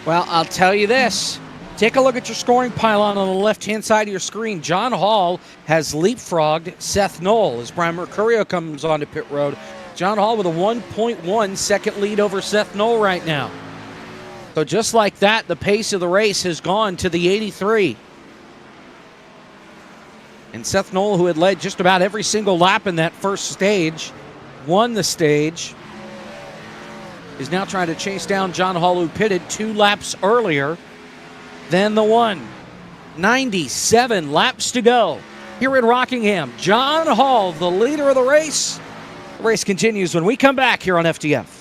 Well, I'll tell you this. Take a look at your scoring pylon on the left-hand side of your screen. John Hall has leapfrogged Seth Knoll as Brian Mercurio comes onto pit road. John Hall with a 1.1 second lead over Seth Knoll right now. So just like that, the pace of the race has gone to the 83. And Seth Knoll, who had led just about every single lap in that first stage, won the stage, is now trying to chase down John Hall, who pitted 2 laps earlier than the one. 97 laps to go here at Rockingham. John Hall, the leader of the race. The race continues when we come back here on FTF.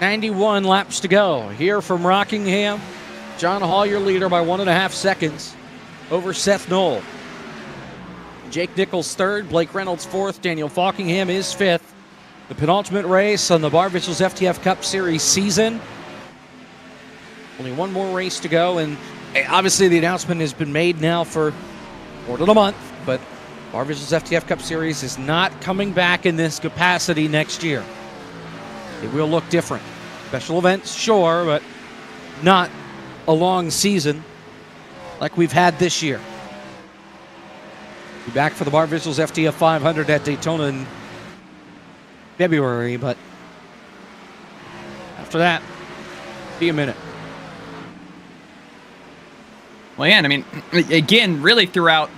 91 laps to go here from Rockingham. John Hall, your leader by 1.5 seconds over Seth Knoll. Jake Nichols third, Blake Reynolds fourth, Daniel Falkingham is fifth. The penultimate race on the Barr Visuals FTF Cup Series season. Only one more race to go, and obviously the announcement has been made now for more than a month, but Barr Visuals FTF Cup Series is not coming back in this capacity next year. It will look different. Special events, sure, but not a long season like we've had this year. Be back for the Barr Visuals FTF 500 at Daytona in February, but after that, be a minute. Well, yeah, and I mean, again, really throughout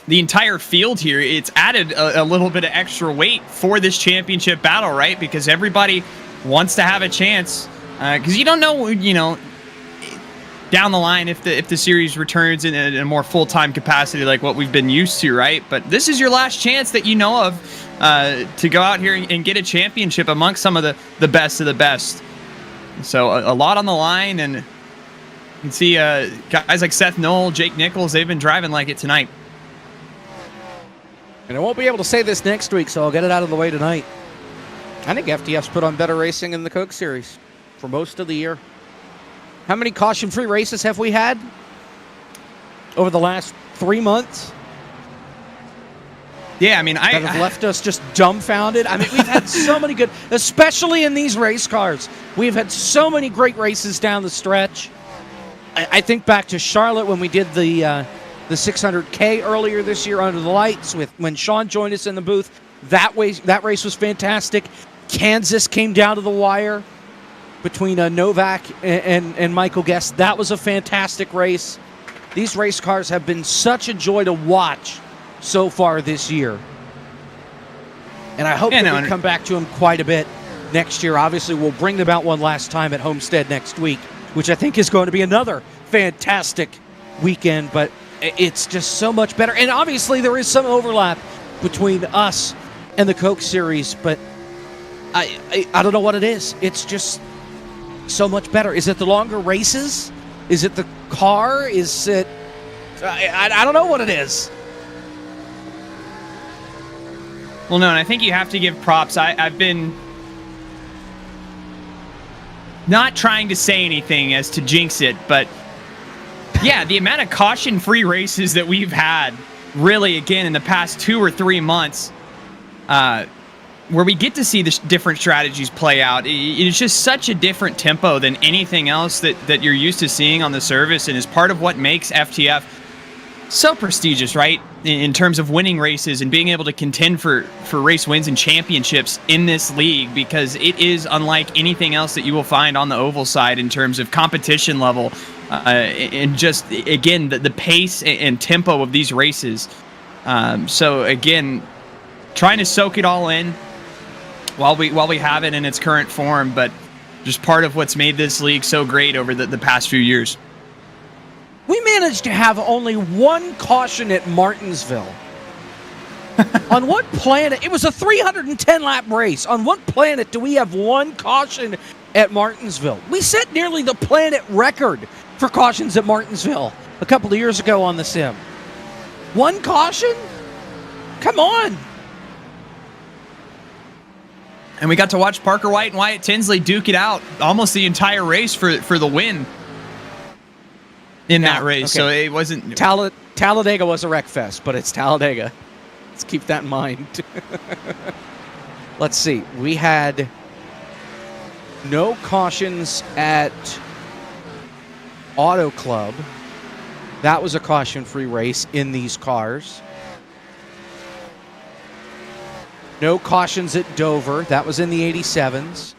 the entire field here, it's added a little bit of extra weight for this championship battle, right? Because everybody wants to have a chance, because you don't know, down the line if the series returns in a more full-time capacity like what we've been used to, right? But this is your last chance that you know of to go out here and get a championship amongst some of the best of the best. So a lot on the line, and you can see guys like Seth Knoll, Jake Nichols, they've been driving like it tonight. And I won't be able to say this next week, so I'll get it out of the way tonight. I think FTF's put on better racing in the Coke Series for most of the year. How many caution-free races have we had over the last 3 months? Yeah, I mean, that have left us just dumbfounded. I mean, we've had so many good, especially in these race cars. We've had so many great races down the stretch. I think back to Charlotte when we did the 600K earlier this year under the lights when Sean joined us in the booth. That race was fantastic. Kansas came down to the wire between Novak and Michael Guest. That was a fantastic race. These race cars have been such a joy to watch so far this year. And I hope that we come back to them quite a bit next year. Obviously, we'll bring them out one last time at Homestead next week, which I think is going to be another fantastic weekend, but it's just so much better. And obviously, there is some overlap between us and the Coke Series, but I don't know what it is. It's just so much better. Is it the longer races? Is it the car? Is it... I don't know what it is. Well, no, and I think you have to give props. I've been not trying to say anything as to jinx it, but yeah, the amount of caution-free races that we've had, really, again, in the past 2 or 3 months, where we get to see the different strategies play out. It's just such a different tempo than anything else that you're used to seeing on the service, and is part of what makes FTF so prestigious, right? In terms of winning races and being able to contend for race wins and championships in this league, because it is unlike anything else that you will find on the oval side in terms of competition level, and just, again, the pace and tempo of these races. So again, trying to soak it all in while we have it in its current form, but just part of what's made this league so great over the past few years. We managed to have only one caution at Martinsville. On what planet? It was a 310-lap race. On what planet do we have one caution at Martinsville? We set nearly the planet record for cautions at Martinsville a couple of years ago on the sim. One caution? Come on. And we got to watch Parker White and Wyatt Tinsley duke it out almost the entire race for the win in that race. Okay. So it wasn't... Talladega was a wreck fest, but it's Talladega. Let's keep that in mind. Let's see. We had no cautions at Auto Club. That was a caution-free race in these cars. No cautions at Dover. That was in the 87s.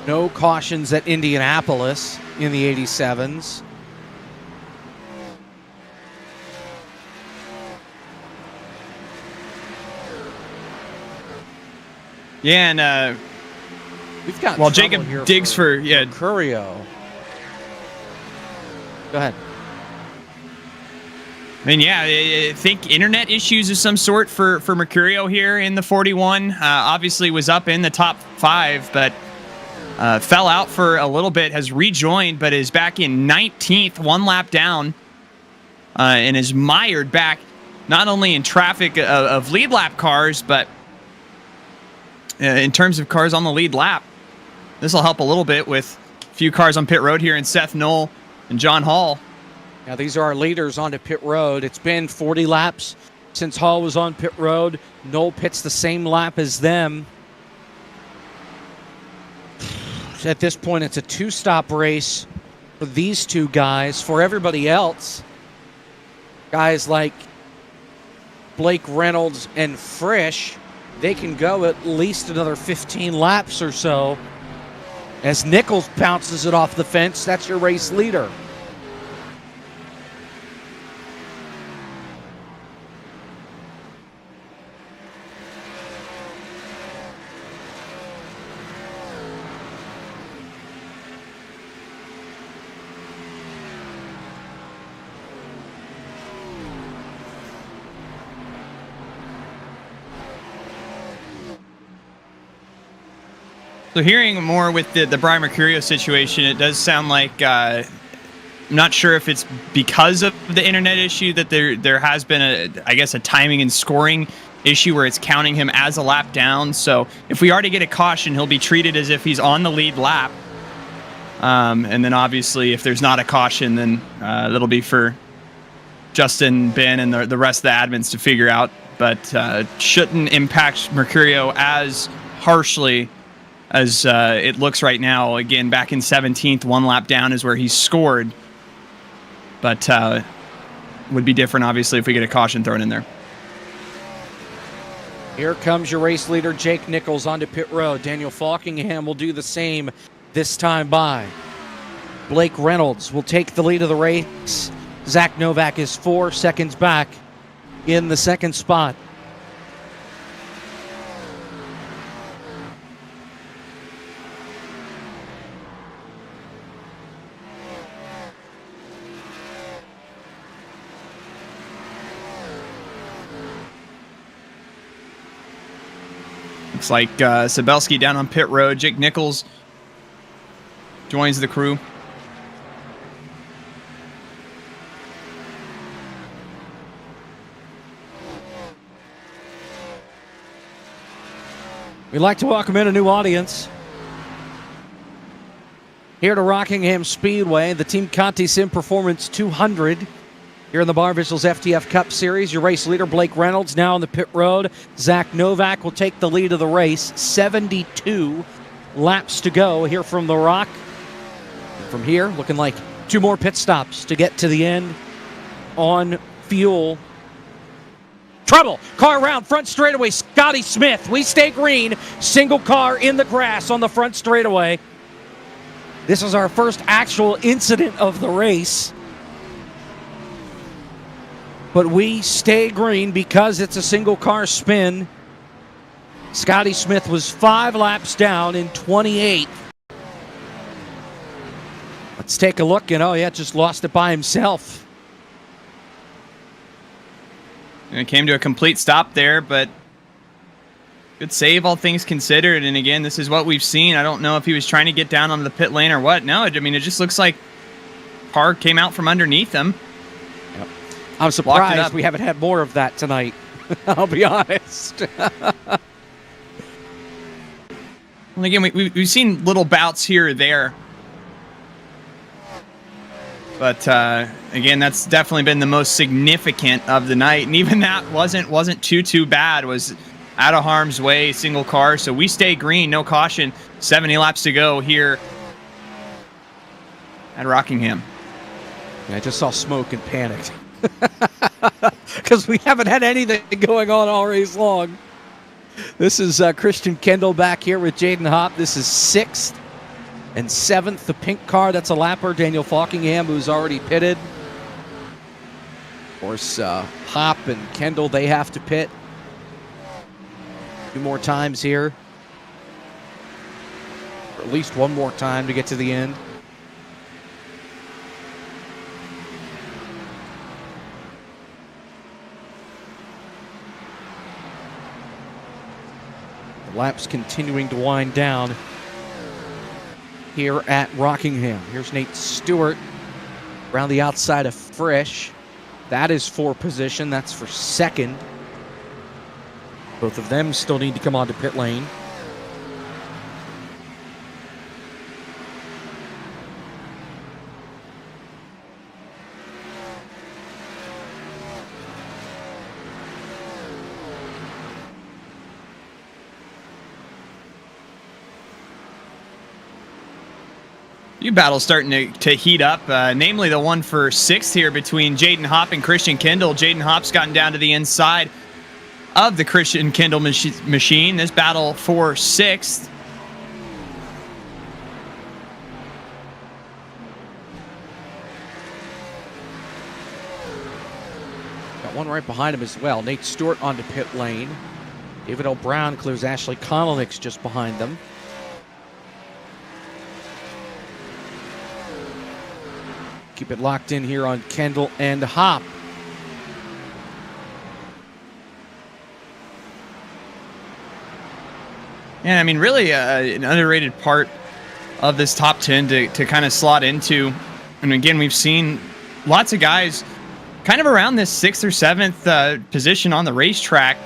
No cautions at Indianapolis in the 87s. Yeah, and We've got Well, trouble Jacob here digs for Mercurio. Go ahead. I mean, yeah, I think internet issues of some sort for Mercurio here in the 41. Obviously was up in the top 5, but fell out for a little bit, has rejoined, but is back in 19th, 1 lap down, and is mired back not only in traffic of lead lap cars, but in terms of cars on the lead lap. This will help a little bit with a few cars on pit road here in Seth Knoll and John Hall. Now, these are our leaders onto pit road. It's been 40 laps since Hall was on pit road. Knoll pits the same lap as them. At this point, it's a 2-stop race for these 2 guys. For everybody else, guys like Blake Reynolds and Frisch, they can go at least another 15 laps or so. As Nichols bounces it off the fence, that's your race leader. So hearing more with the Brian Mercurio situation, it does sound like I'm not sure if it's because of the internet issue that there has been a timing and scoring issue where it's counting him as a lap down. So if we already get a caution, he'll be treated as if he's on the lead lap. And then obviously if there's not a caution, then that'll be for Justin, Ben, and the rest of the admins to figure out. But shouldn't impact Mercurio as harshly as it looks right now. Again, back in 17th, 1 lap down is where he scored. But would be different, obviously, if we get a caution thrown in there. Here comes your race leader, Jake Nichols, onto pit road. Daniel Falkingham will do the same this time by. Blake Reynolds will take the lead of the race. Zach Novak is 4 seconds back in the second spot. Looks like Sabelski down on pit road. Jake Nichols joins the crew. We'd like to welcome in a new audience here to Rockingham Speedway, the Team Conti Sim Performance 200 here in the Barr Visuals FTF Cup Series. Your race leader, Blake Reynolds, now on the pit road. Zach Novak will take the lead of the race. 72 laps to go here from the Rock. From here, looking like 2 more pit stops to get to the end on fuel. Trouble. Car around front straightaway. Scotty Smith. We stay green. Single car in the grass on the front straightaway. This is our first actual incident of the race. But we stay green because it's a single car spin. Scotty Smith was 5 laps down in 28th. Let's take a look, and just lost it by himself. And it came to a complete stop there, but good save, all things considered. And again, this is what we've seen. I don't know if he was trying to get down onto the pit lane or what. No, I mean, it just looks like car came out from underneath him. Yep. I'm surprised we haven't had more of that tonight. I'll be honest. Well, again, we've seen little bouts here or there. But again, that's definitely been the most significant of the night. And even that wasn't too bad. Was out of harm's way, single car. So we stay green, no caution. 70 laps to go here at Rockingham. Yeah, I just saw smoke and panicked. Because we haven't had anything going on all race long. This is Christian Kendall back here with Jaden Hopp. This is 6th and 7th. The pink car, that's a lapper. Daniel Falkingham, who's already pitted. Of course, Hopp and Kendall, they have to pit 2 more times here. at least one more time to get to the end. The laps continuing to wind down here at Rockingham. Here's Nate Stewart around the outside of Frisch. That is for position. That's for second. Both of them still need to come onto pit lane. Few battles starting to heat up, namely the one for sixth here between Jaden Hopp and Christian Kindle. Jaden Hopp's gotten down to the inside of the Christian Kindle machine. This battle for sixth. Got one right behind him as well. Nate Stewart onto pit lane. David L. Brown clears Ashley Konelix just behind them. Keep it locked in here on Kendall and Hopp. Yeah, I mean, really an underrated part of this top 10 to kind of slot into. And again, we've seen lots of guys kind of around this 6th or 7th position on the racetrack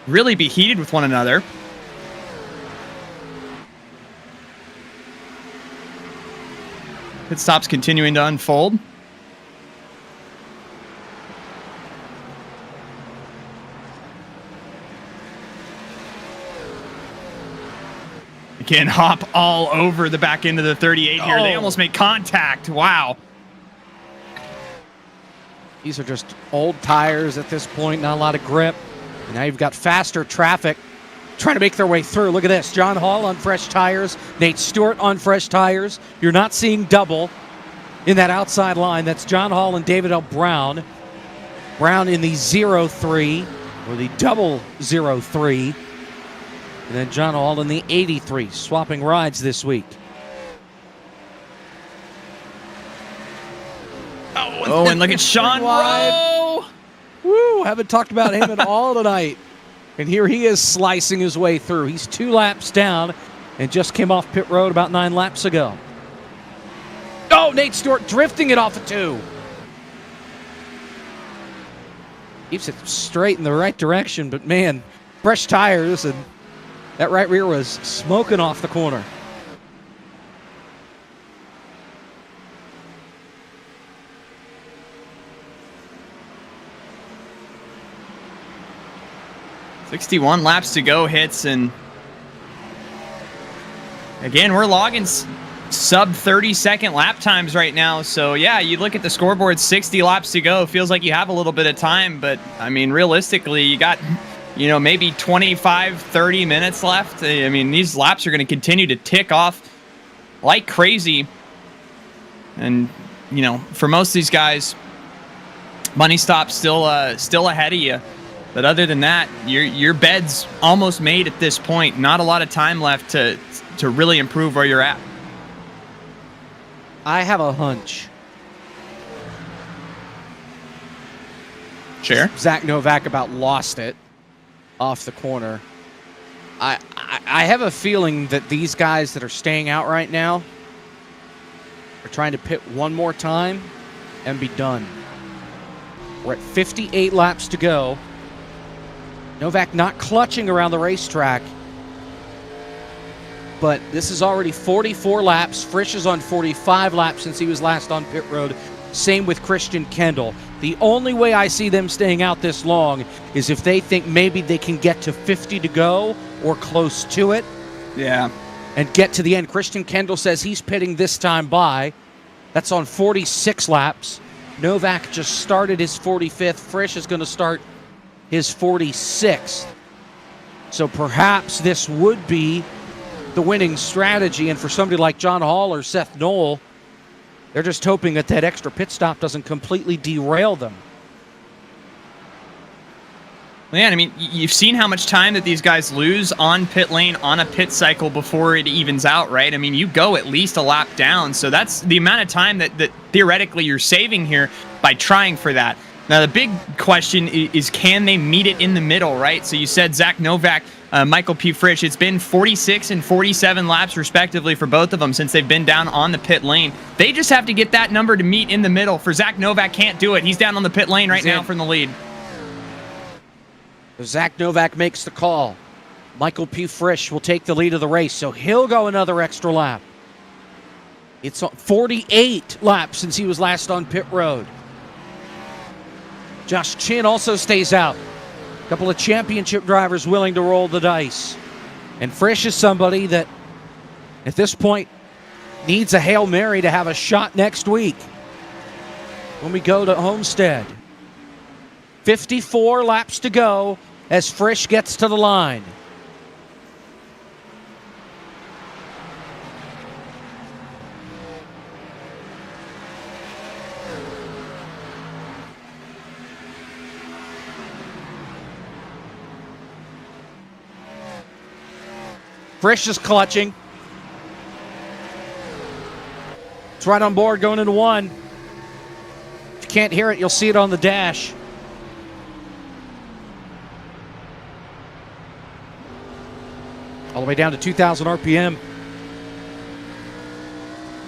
really be heated with one another. Pit stops continuing to unfold. Again, Hop all over the back end of the 38 here. They almost make contact. Wow. These are just old tires at this point, not a lot of grip. And now you've got faster traffic trying to make their way through. Look at this. John Hall on fresh tires. Nate Stewart on fresh tires. You're not seeing double in that outside line. That's John Hall and David L. Brown. Brown in the 03 or the double 03. And then John Hall in the 83, swapping rides this week. Oh, and look at Sean Rowe. Woo, haven't talked about him at all tonight. And here he is slicing his way through. He's 2 laps down and just came off pit road about 9 laps ago. Oh, Nate Stewart drifting it off of 2. Keeps it straight in the right direction, but man, fresh tires, and that right rear was smoking off the corner. "61 laps to go" hits, and again, we're logging sub 30-second lap times right now. So yeah, you look at the scoreboard, 60 laps to go. Feels like you have a little bit of time, but I mean, realistically, you got, maybe 25, 30 minutes left. I mean, these laps are going to continue to tick off like crazy. And, for most of these guys, money stop's still ahead of you. But other than that, your bed's almost made at this point. Not a lot of time left to really improve where you're at. I have a hunch. Sure. Zach Novak about lost it off the corner. I have a feeling that these guys that are staying out right now are trying to pit one more time and be done. We're at 58 laps to go. Novak not clutching around the racetrack, but this is already 44 laps. Frisch is on 45 laps since he was last on pit road. Same with Christian Kendall. The only way I see them staying out this long is if they think maybe they can get to 50 to go or close to it. Yeah. And get to the end. Christian Kendall says he's pitting this time by. That's on 46 laps. Novak just started his 45th. Frisch is going to start his 46th. So perhaps this would be the winning strategy. And for somebody like John Hall or Seth Knoll, they're just hoping that extra pit stop doesn't completely derail them. Man, I mean, you've seen how much time that these guys lose on pit lane on a pit cycle before it evens out, right? I mean, you go at least a lap down, so that's the amount of time that theoretically you're saving here by trying for that. Now, the big question is can they meet it in the middle, right? So you said Zach Novak, Michael P. Frisch. It's been 46 and 47 laps, respectively, for both of them since they've been down on the pit lane. They just have to get that number to meet in the middle. For Zach Novak, can't do it. He's down on the pit lane right now from the lead. Zach Novak makes the call. Michael P. Frisch will take the lead of the race, so he'll go another extra lap. It's 48 laps since he was last on pit road. Josh Chin also stays out. A couple of championship drivers willing to roll the dice. And Frisch is somebody that, at this point, needs a Hail Mary to have a shot next week when we go to Homestead. 54 laps to go as Frisch gets to the line. Frisch is clutching. It's right on board going into one. If you can't hear it, you'll see it on the dash. All the way down to 2,000 RPM.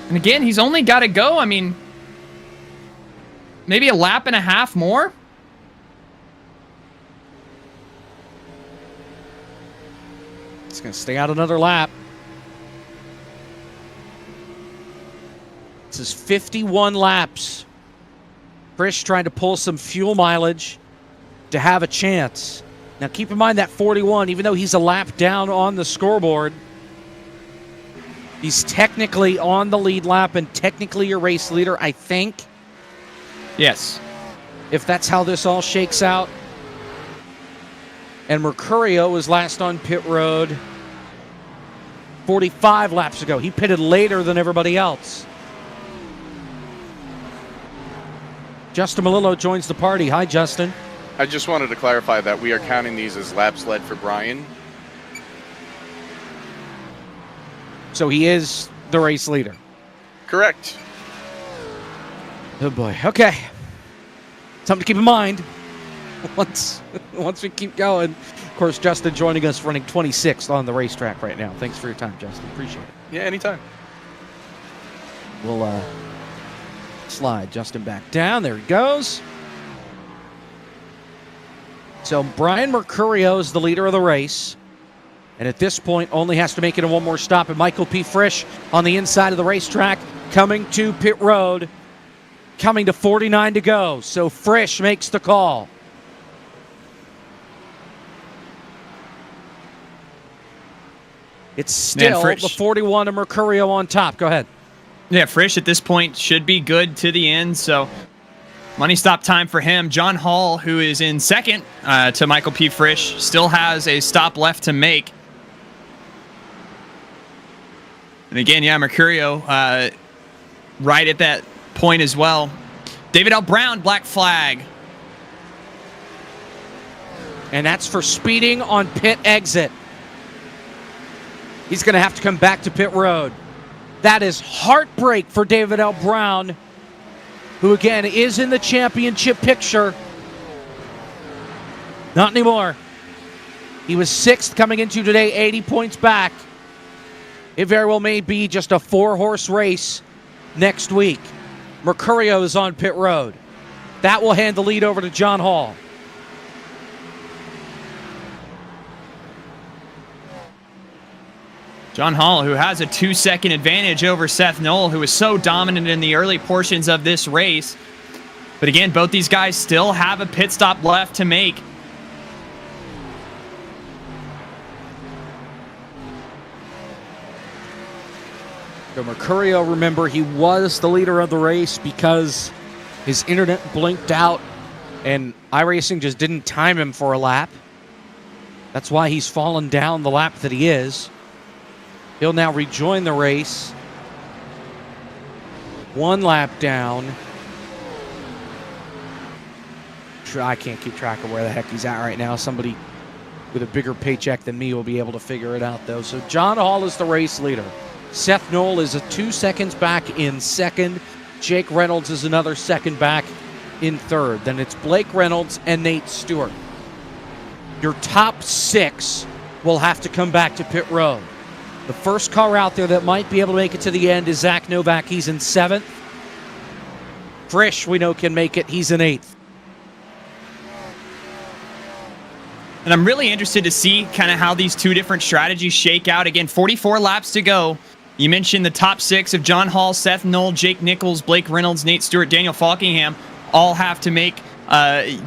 And again, he's only got to go, I mean, maybe a lap and a half more. It's going to stay out another lap. This is 51 laps. Frisch trying to pull some fuel mileage to have a chance. Now keep in mind that 41, even though he's a lap down on the scoreboard, he's technically on the lead lap and technically your race leader, I think. Yes. If that's how this all shakes out. And Mercurio was last on pit road 45 laps ago. He pitted later than everybody else. Justin Melillo joins the party. Hi, Justin. I just wanted to clarify that we are counting these as laps led for Brian. So he is the race leader. Correct. Oh boy. Okay. Something to keep in mind once we keep going. Of course, Justin joining us running 26th on the racetrack right now. Thanks for your time, Justin. Appreciate it. Yeah, anytime. We'll slide Justin back down. There he goes. So Brian Mercurio is the leader of the race. And at this point, only has to make it in one more stop. And Michael P. Frisch on the inside of the racetrack coming to pit road. Coming to 49 to go. So Frisch makes the call. It's still the 41 of Mercurio on top. Go ahead. Yeah, Frisch at this point should be good to the end. So money stop time for him. John Hall, who is in second to Michael P. Frisch, still has a stop left to make. And again, yeah, Mercurio right at that point as well. David L. Brown, black flag. And that's for speeding on pit exit. He's going to have to come back to pit road. That is heartbreak for David L. Brown, who again is in the championship picture. Not anymore. He was 6th coming into today, 80 points back. It very well may be just a 4-horse race next week. Mercurio is on pit road. That will hand the lead over to John Hall. John Hall, who has a 2-second advantage over Seth Knoll, who was so dominant in the early portions of this race. But again, both these guys still have a pit stop left to make. So Mercurio, remember, he was the leader of the race because his internet blinked out and iRacing just didn't time him for a lap. That's why he's fallen down the lap that he is. He'll now rejoin the race. 1 lap down. I can't keep track of where the heck he's at right now. Somebody with a bigger paycheck than me will be able to figure it out, though. So John Hall is the race leader. Seth Knoll is 2 seconds back in second. Jake Reynolds is another second back in third. Then it's Blake Reynolds and Nate Stewart. Your top 6 will have to come back to pit road. The first car out there that might be able to make it to the end is Zach Novak. He's in 7th. Frisch, we know, can make it. He's in 8th. And I'm really interested to see kind of how these two different strategies shake out. Again, 44 laps to go. You mentioned the top 6 of John Hall, Seth Knoll, Jake Nichols, Blake Reynolds, Nate Stewart, Daniel Falkingham all have to make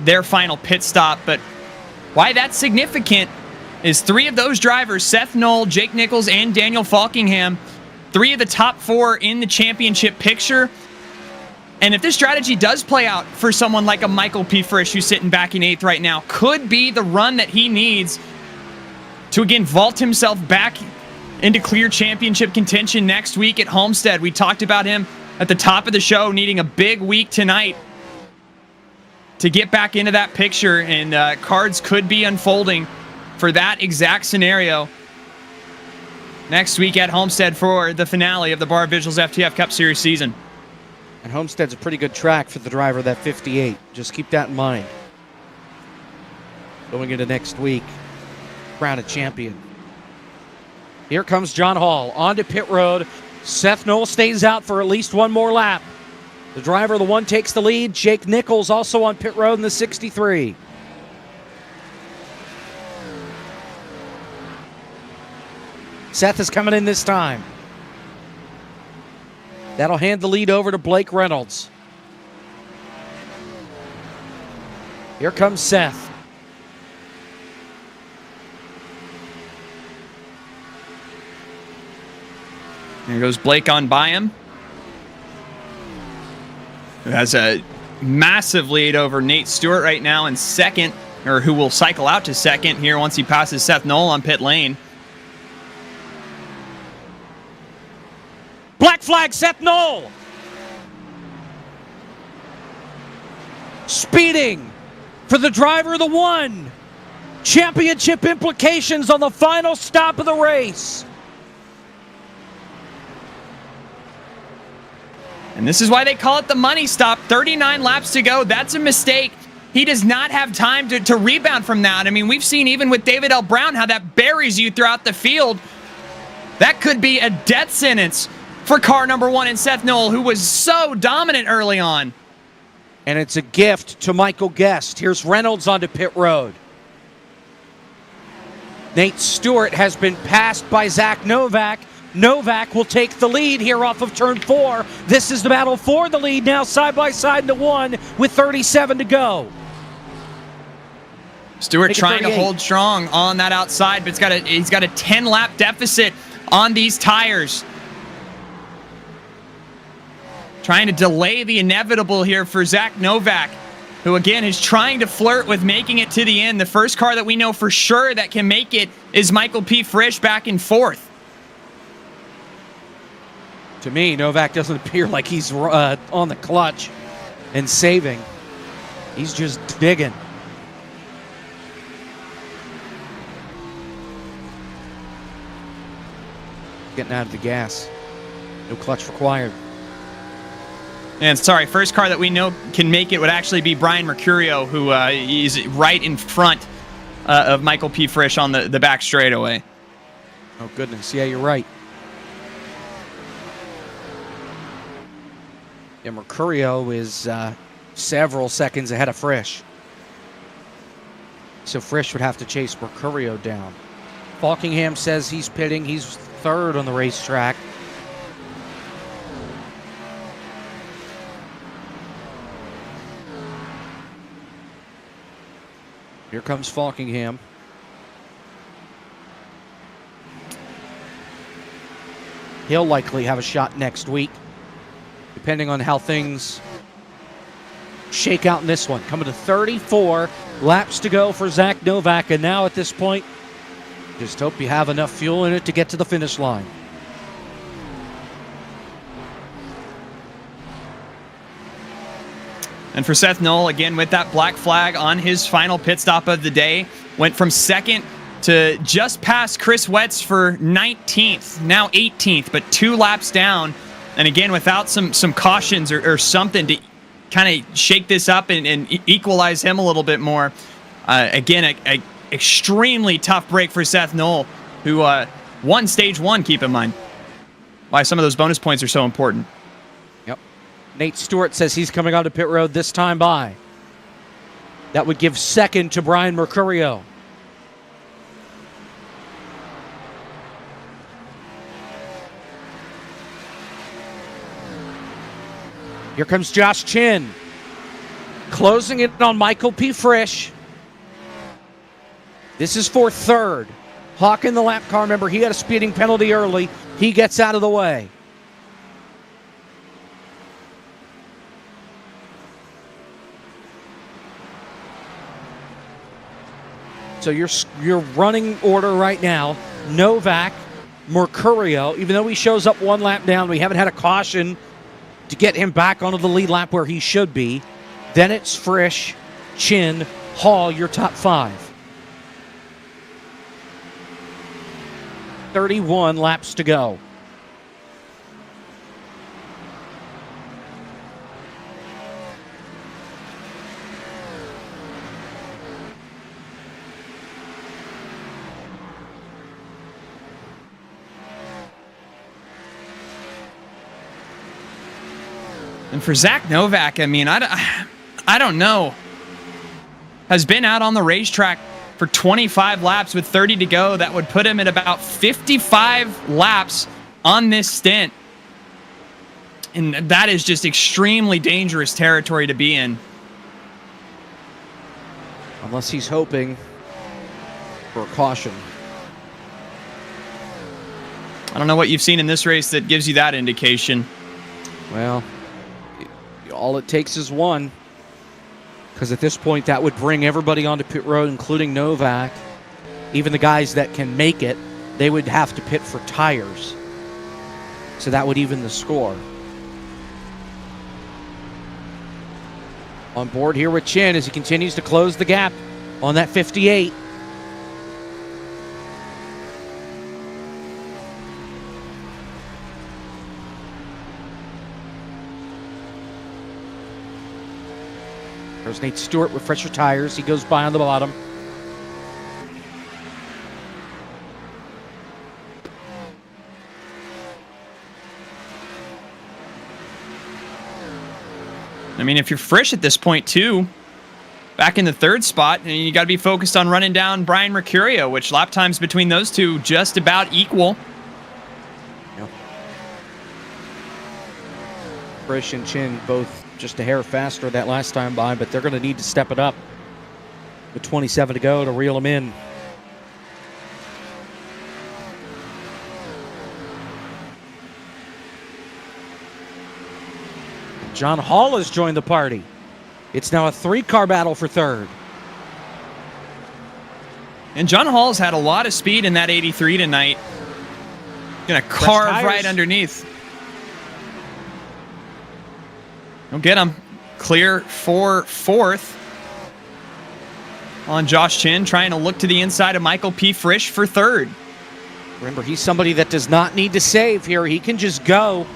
their final pit stop. But why that's significant is 3 of those drivers, Seth Knoll, Jake Nichols, and Daniel Falkingham, 3 of the top 4 in the championship picture. And if this strategy does play out for someone like a Michael P. Frisch, who's sitting back in 8th right now, could be the run that he needs to, again, vault himself back into clear championship contention next week at Homestead. We talked about him at the top of the show needing a big week tonight to get back into that picture, and cards could be unfolding for that exact scenario next week at Homestead for the finale of the Barr Visuals FTF Cup Series season. And Homestead's a pretty good track for the driver of that 58. Just keep that in mind. Going into next week, crown a champion. Here comes John Hall onto pit road. Seth Knoll stays out for at least one more lap. The driver of the 1 takes the lead. Jake Nichols also on pit road in the 63. Seth is coming in this time. That'll hand the lead over to Blake Reynolds. Here comes Seth. There goes Blake on by him, who has a massive lead over Nate Stewart right now in second, or who will cycle out to second here once he passes Seth Knoll on pit lane. Black flag, Seth Knoll. Speeding for the driver of the 1. Championship implications on the final stop of the race. And this is why they call it the money stop. 39 laps to go. That's a mistake. He does not have time to rebound from that. I mean, we've seen even with David L. Brown how that buries you throughout the field. That could be a death sentence for car number 1 and Seth Knoll, who was so dominant early on. And it's a gift to Michael Guest. Here's Reynolds onto pit road. Nate Stewart has been passed by Zach Novak. Novak will take the lead here off of turn 4. This is the battle for the lead now, side by side in the 1 with 37 to go. Stewart trying to hold strong on that outside, but he's got a 10-lap deficit on these tires. Trying to delay the inevitable here for Zach Novak, who again is trying to flirt with making it to the end. The first car that we know for sure that can make it is Michael P. Frisch back in 4th. To me, Novak doesn't appear like he's on the clutch and saving. He's just digging. Getting out of the gas. No clutch required. And sorry, first car that we know can make it would actually be Brian Mercurio, who is right in front of Michael P. Frisch on the back straightaway. Oh, goodness. Yeah, you're right. Yeah, Mercurio is several seconds ahead of Frisch. So Frisch would have to chase Mercurio down. Falkingham says he's pitting. He's 3rd on the racetrack. Here comes Falkingham. He'll likely have a shot next week, depending on how things shake out in this one. Coming to 34 laps to go for Zach Novak, and now at this point, just hope you have enough fuel in it to get to the finish line. And for Seth Knoll, again, with that black flag on his final pit stop of the day, went from second to just past Chris Wetz for 19th, now 18th, but 2 laps down. And again, without some cautions or something to kind of shake this up and equalize him a little bit more. Again, a extremely tough break for Seth Knoll, who won stage 1, keep in mind. Why some of those bonus points are so important. Yep. Nate Stewart says he's coming onto pit road this time by. That would give second to Brian Mercurio. Here comes Josh Chin. Closing it on Michael P. Frisch. This is for third. Hawk in the lap car. Remember, he had a speeding penalty early. He gets out of the way. So your running order right now, Novak, Mercurio, even though he shows up 1 lap down, we haven't had a caution to get him back onto the lead lap where he should be. Then it's Frisch, Chin, Hall, your top 5. 31 laps to go. And for Zach Novak, I mean, I don't know. Has been out on the racetrack for 25 laps with 30 to go. That would put him at about 55 laps on this stint. And that is just extremely dangerous territory to be in. Unless he's hoping for a caution. I don't know what you've seen in this race that gives you that indication. Well, all it takes is one. Because at this point, that would bring everybody onto pit road, including Novak. Even the guys that can make it, they would have to pit for tires. So that would even the score. On board here with Chin as he continues to close the gap on that 58. There's Nate Stewart with fresher tires. He goes by on the bottom. I mean, if you're Frisch at this point, too, back in the 3rd spot, and you got to be focused on running down Brian Mercurio, which lap times between those two just about equal. Yep. Frisch and Chin both just a hair faster that last time by, but they're going to need to step it up with 27 to go to reel them in. John Hall has joined the party. It's now a 3-car battle for 3rd. And John Hall's had a lot of speed in that 83 tonight. Gonna carve right underneath. Don't get him. Clear for 4th. On Josh Chin, trying to look to the inside of Michael P. Frisch for 3rd. Remember, he's somebody that does not need to save here. He can just go.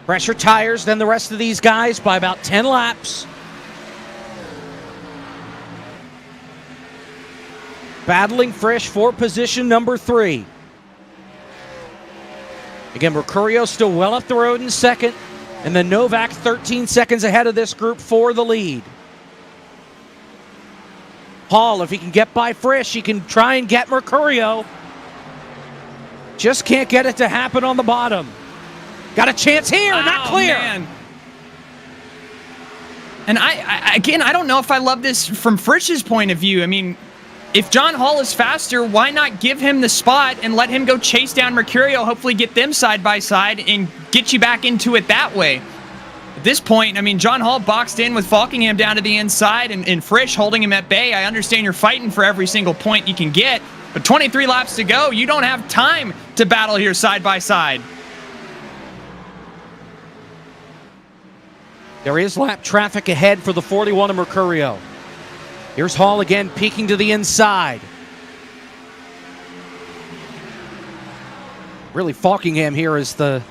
Fresher tires than the rest of these guys by about 10 laps. Battling Frisch for position number 3. Again, Mercurio still well up the road in 2nd. And then Novak 13 seconds ahead of this group for the lead. Hall, if he can get by Frisch, he can try and get Mercurio. Just can't get it to happen on the bottom. Got a chance here, not clear. Man. And I don't know if I love this from Frisch's point of view. I mean, if John Hall is faster, why not give him the spot and let him go chase down Mercurio, hopefully get them side by side and get you back into it that way. At this point, I mean, John Hall boxed in with Rockingham down to the inside and Frisch holding him at bay. I understand you're fighting for every single point you can get, but 23 laps to go, you don't have time to battle here side by side. There is lap traffic ahead for the 41 of Mercurio. Here's Hall again, peeking to the inside. Really, Falkingham here is the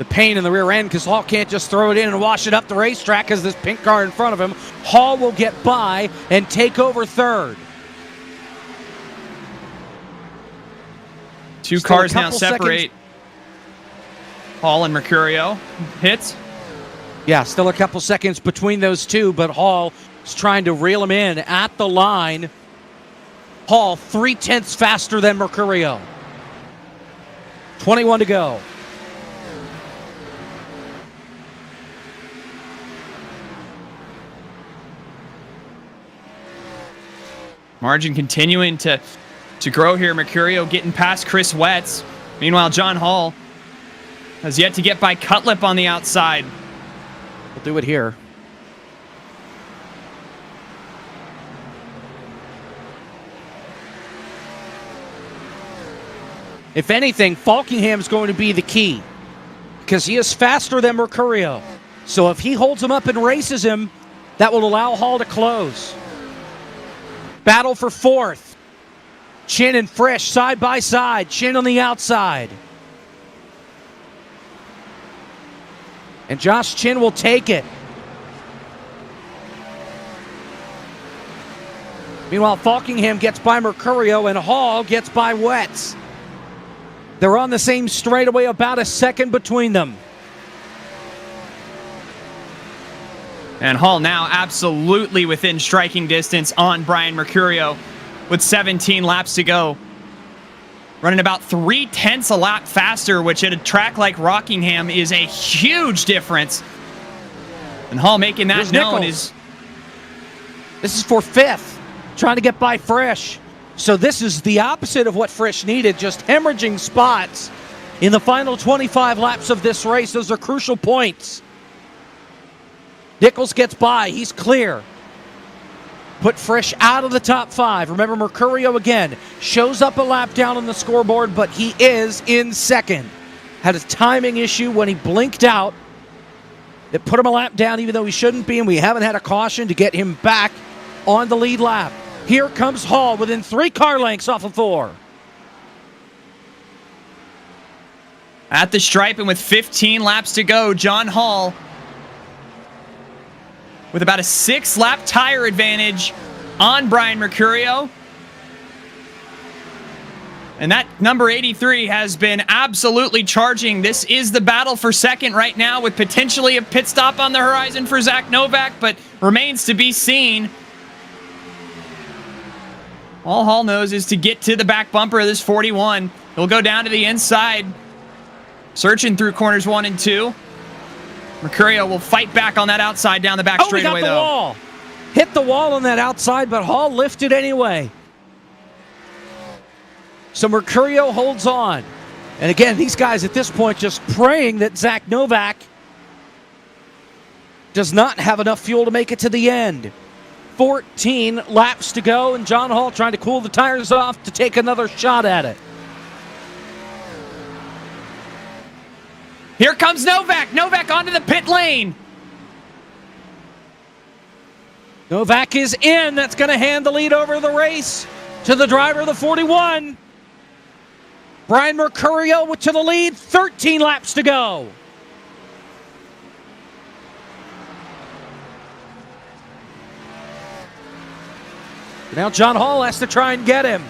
pain in the rear end because Hall can't just throw it in and wash it up the racetrack because this pink car in front of him. Hall will get by and take over third. Two Still cars now separate. Hall and Mercurio hits. Yeah, still a couple seconds between those two, but Hall is trying to reel him in at the line. Hall 0.3 faster than Mercurio. 21 to go. Margin continuing to grow here. Mercurio getting past Chris Wetz. Meanwhile, John Hall has yet to get by Cutlip on the outside. We'll do it here. If anything, Falkingham's going to be the key because he is faster than Mercurio. So if he holds him up and races him, that will allow Hall to close. Battle for fourth. Chin and Frisch side by side. Chin on the outside. And Josh Chin will take it. Meanwhile, Falkingham gets by Mercurio and Hall gets by Wetz. They're on the same straightaway, about a second between them. And Hall now absolutely within striking distance on Brian Mercurio with 17 laps to go. Running about 0.3 a lap faster, which at a track like Rockingham is a huge difference. And Hall making that known is... This is for fifth, trying to get by Frisch. So this is the opposite of what Frisch needed, just hemorrhaging spots in the final 25 laps of this race. Those are crucial points. Nichols gets by, he's clear. Put Frisch out of the top five. Remember, Mercurio again shows up a lap down on the scoreboard, but he is in second. Had a timing issue when he blinked out. It put him a lap down even though he shouldn't be, and we haven't had a caution to get him back on the lead lap. Here comes Hall within 3 car lengths off of 4. At the stripe and with 15 laps to go, John Hall with about a 6-lap tire advantage on Brian Mercurio. And that number 83 has been absolutely charging. This is the battle for second right now with potentially a pit stop on the horizon for Zach Novak, but remains to be seen. All Hall knows is to get to the back bumper of this 41. He'll go down to the inside, searching through corners 1 and 2. Mercurio will fight back on that outside down the back straightaway, though. Wall. Hit the wall on that outside, but Hall lifted anyway. So Mercurio holds on. And again, these guys at this point just praying that Zach Novak does not have enough fuel to make it to the end. 14 laps to go, and John Hall trying to cool the tires off to take another shot at it. Here comes Novak. Novak onto the pit lane. Novak is in. That's going to hand the lead over the race to the driver of the 41. Brian Mercurio to the lead. 13 laps to go. Now John Hall has to try and get him.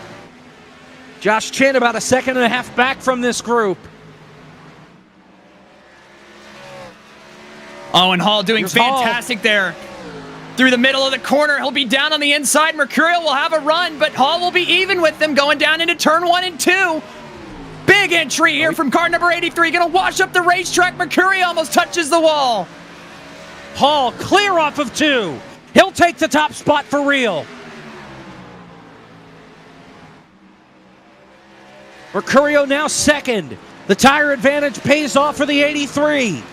Josh Chin about a 1.5 seconds back from this group. Oh, and Hall doing Here's fantastic there. Through the middle of the corner, he'll be down on the inside. Mercurio will have a run, but Hall will be even with them going down into turn 1 and 2. Big entry here from car number 83. Going to wash up the racetrack. Mercurio almost touches the wall. Hall clear off of 2. He'll take the top spot for real. Mercurio now second. The tire advantage pays off for the 83.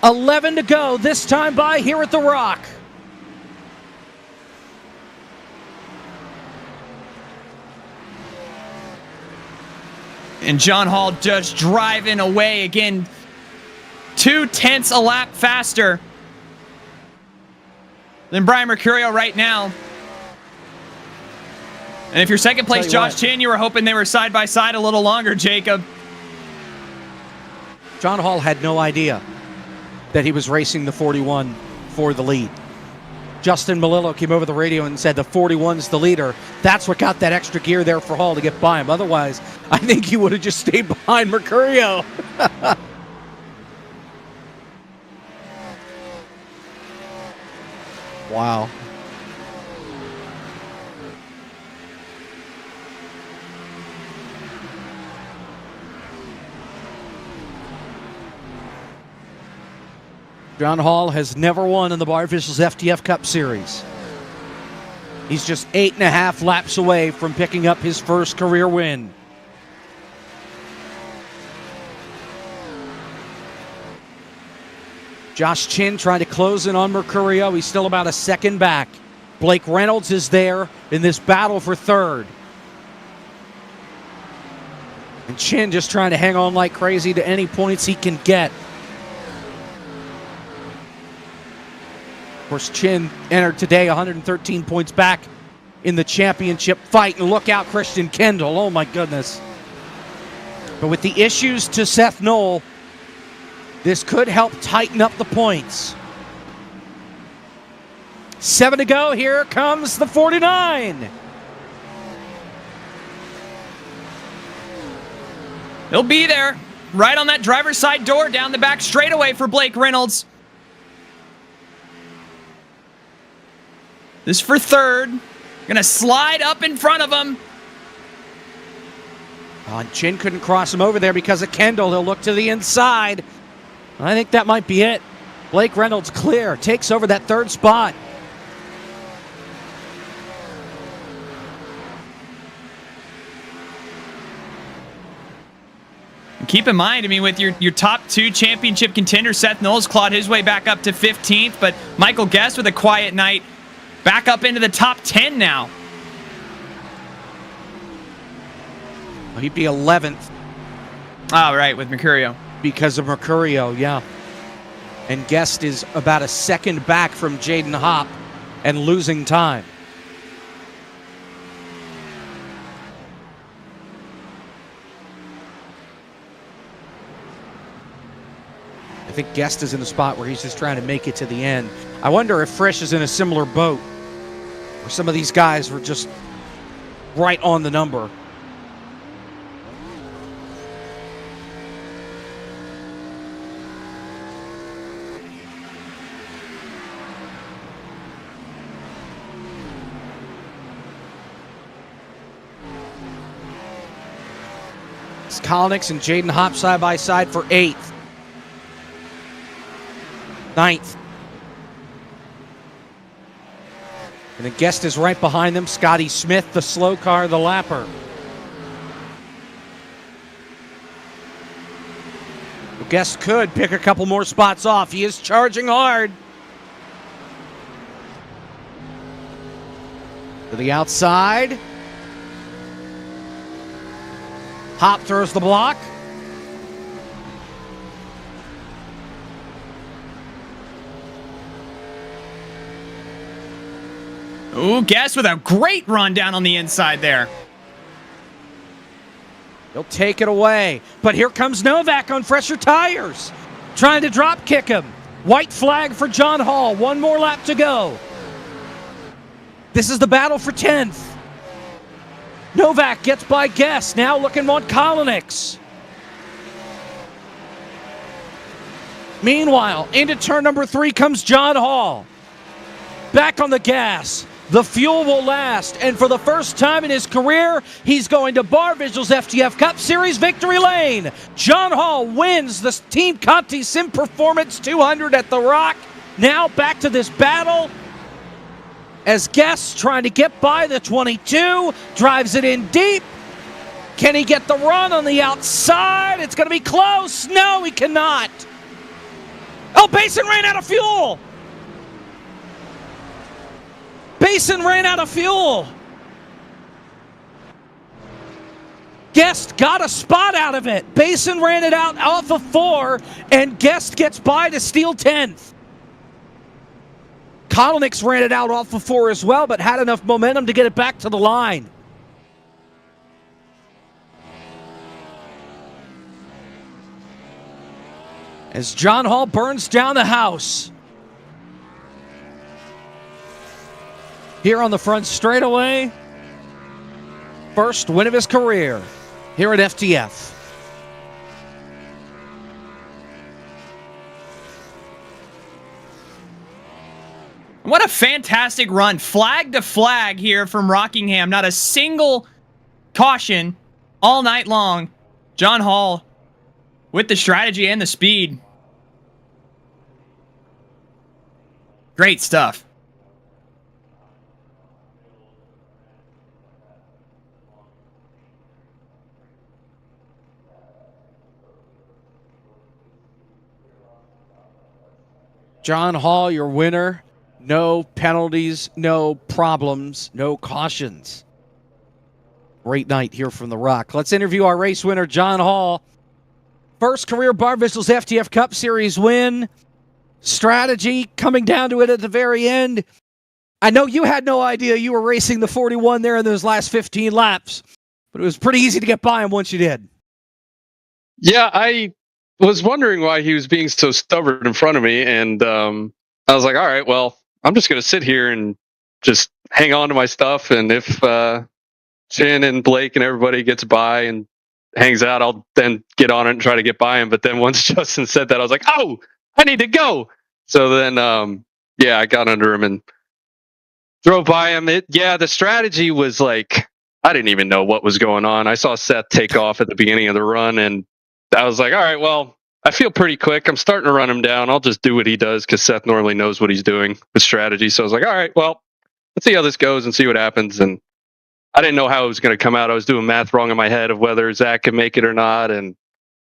11 to go, this time by here at the Rock. And John Hall just driving away again. 2/10 a lap faster than Brian Mercurio right now. And if you're second place Josh Chin, you were hoping they were side by side a little longer, Jacob. John Hall had no idea that he was racing the 41 for the lead. Justin Melillo came over the radio and said the 41's the leader. That's what got that extra gear there for Hall to get by him. Otherwise, I think he would have just stayed behind Mercurio. Wow. John Hall has never won in the Barr Visuals FTF Cup Series. He's just 8.5 laps away from picking up his first career win. Josh Chin trying to close in on Mercurio. He's still about a second back. Blake Reynolds is there in this battle for third. And Chin just trying to hang on like crazy to any points he can get. Of course, Chin entered today 113 points back in the championship fight. And look out, Christian Kendall. Oh, my goodness. But with the issues to Seth Knoll, this could help tighten up the points. 7 to go. Here comes the 49. He'll be there. Right on that driver's side door down the back straightaway for Blake Reynolds. This for third. Gonna slide up in front of him. Oh, and Chin couldn't cross him over there because of Kendall. He'll look to the inside. I think that might be it. Blake Reynolds clear. Takes over that third spot. Keep in mind, I mean, with your top two championship contenders, Seth Knowles clawed his way back up to 15th, but Michael Guest with a quiet night back up into the top 10 now. Well, he'd be 11th. Oh, right, with Mercurio. Because of Mercurio, yeah. And Guest is about a second back from Jaden Hopp and losing time. I think Guest is in a spot where he's just trying to make it to the end. I wonder if Frisch is in a similar boat, where some of these guys were just right on the number. It's Kalnick and Jaden Hopp side by side for 8th. 9th. And the Guest is right behind them. Scotty Smith, the slow car, the lapper. The Guest could pick a couple more spots off. He is charging hard. To the outside. Hopp throws the block. Ooh, Guest with a great run down on the inside there. He'll take it away. But here comes Novak on fresher tires. Trying to drop kick him. White flag for John Hall. One more lap to go. This is the battle for 10th. Novak gets by Guest. Now looking on Kalinick's. Meanwhile, into turn number 3 comes John Hall. Back on the gas. The fuel will last, and for the first time in his career, he's going to Barr Visuals FTF Cup Series victory lane. John Hall wins the Team Conti Sim Performance 200 at the Rock. Now back to this battle as Guest trying to get by the 22, drives it in deep. Can he get the run on the outside? It's going to be close. No, he cannot. Oh, Basin ran out of fuel. Basin ran out of fuel. Guest got a spot out of it. Basin ran it out off of 4, and Guest gets by to steal 10th. Kolonix ran it out off of 4 as well, but had enough momentum to get it back to the line. As John Hall burns down the house. Here on the front straightaway. First win of his career here at FTF. What a fantastic run. Flag to flag here from Rockingham. Not a single caution all night long. John Hall with the strategy and the speed. Great stuff. John Hall, your winner. No penalties, no problems, no cautions. Great night here from the Rock. Let's interview our race winner, John Hall. First career Barr Visuals FTF Cup Series win. Strategy coming down to it at the very end. I know you had no idea you were racing the 41 there in those last 15 laps, but it was pretty easy to get by him once you did. Yeah, I was wondering why he was being so stubborn in front of me, and I was like, all right, well, I'm just going to sit here and just hang on to my stuff, and if Chin and Blake and everybody gets by and hangs out, I'll then get on it and try to get by him. But then once Justin said that, I was like, oh, I need to go. So then, I got under him and drove by him. The strategy was like, I didn't even know what was going on. I saw Seth take off at the beginning of the run, and I was like, all right, well, I feel pretty quick. I'm starting to run him down. I'll just do what he does because Seth normally knows what he's doing with strategy. So I was like, all right, well, let's see how this goes and see what happens. And I didn't know how it was going to come out. I was doing math wrong in my head of whether Zach could make it or not. And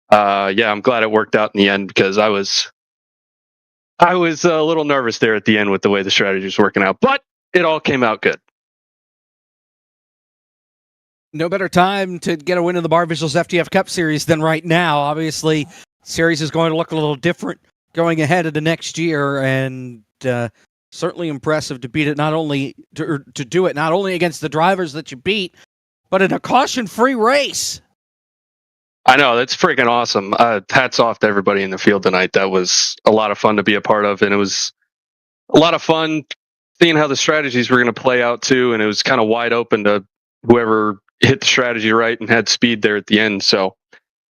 I'm glad it worked out in the end because I was a little nervous there at the end with the way the strategy was working out. But it all came out good. No better time to get a win in the Barr Visuals FTF Cup Series than right now. Obviously, series is going to look a little different going ahead into next year, and certainly impressive to beat it to do it not only against the drivers that you beat, but in a caution-free race. I know, that's freaking awesome. Hats off to everybody in the field tonight. That was a lot of fun to be a part of, and it was a lot of fun seeing how the strategies were going to play out too, and it was kind of wide open to whoever hit the strategy right and had speed there at the end. So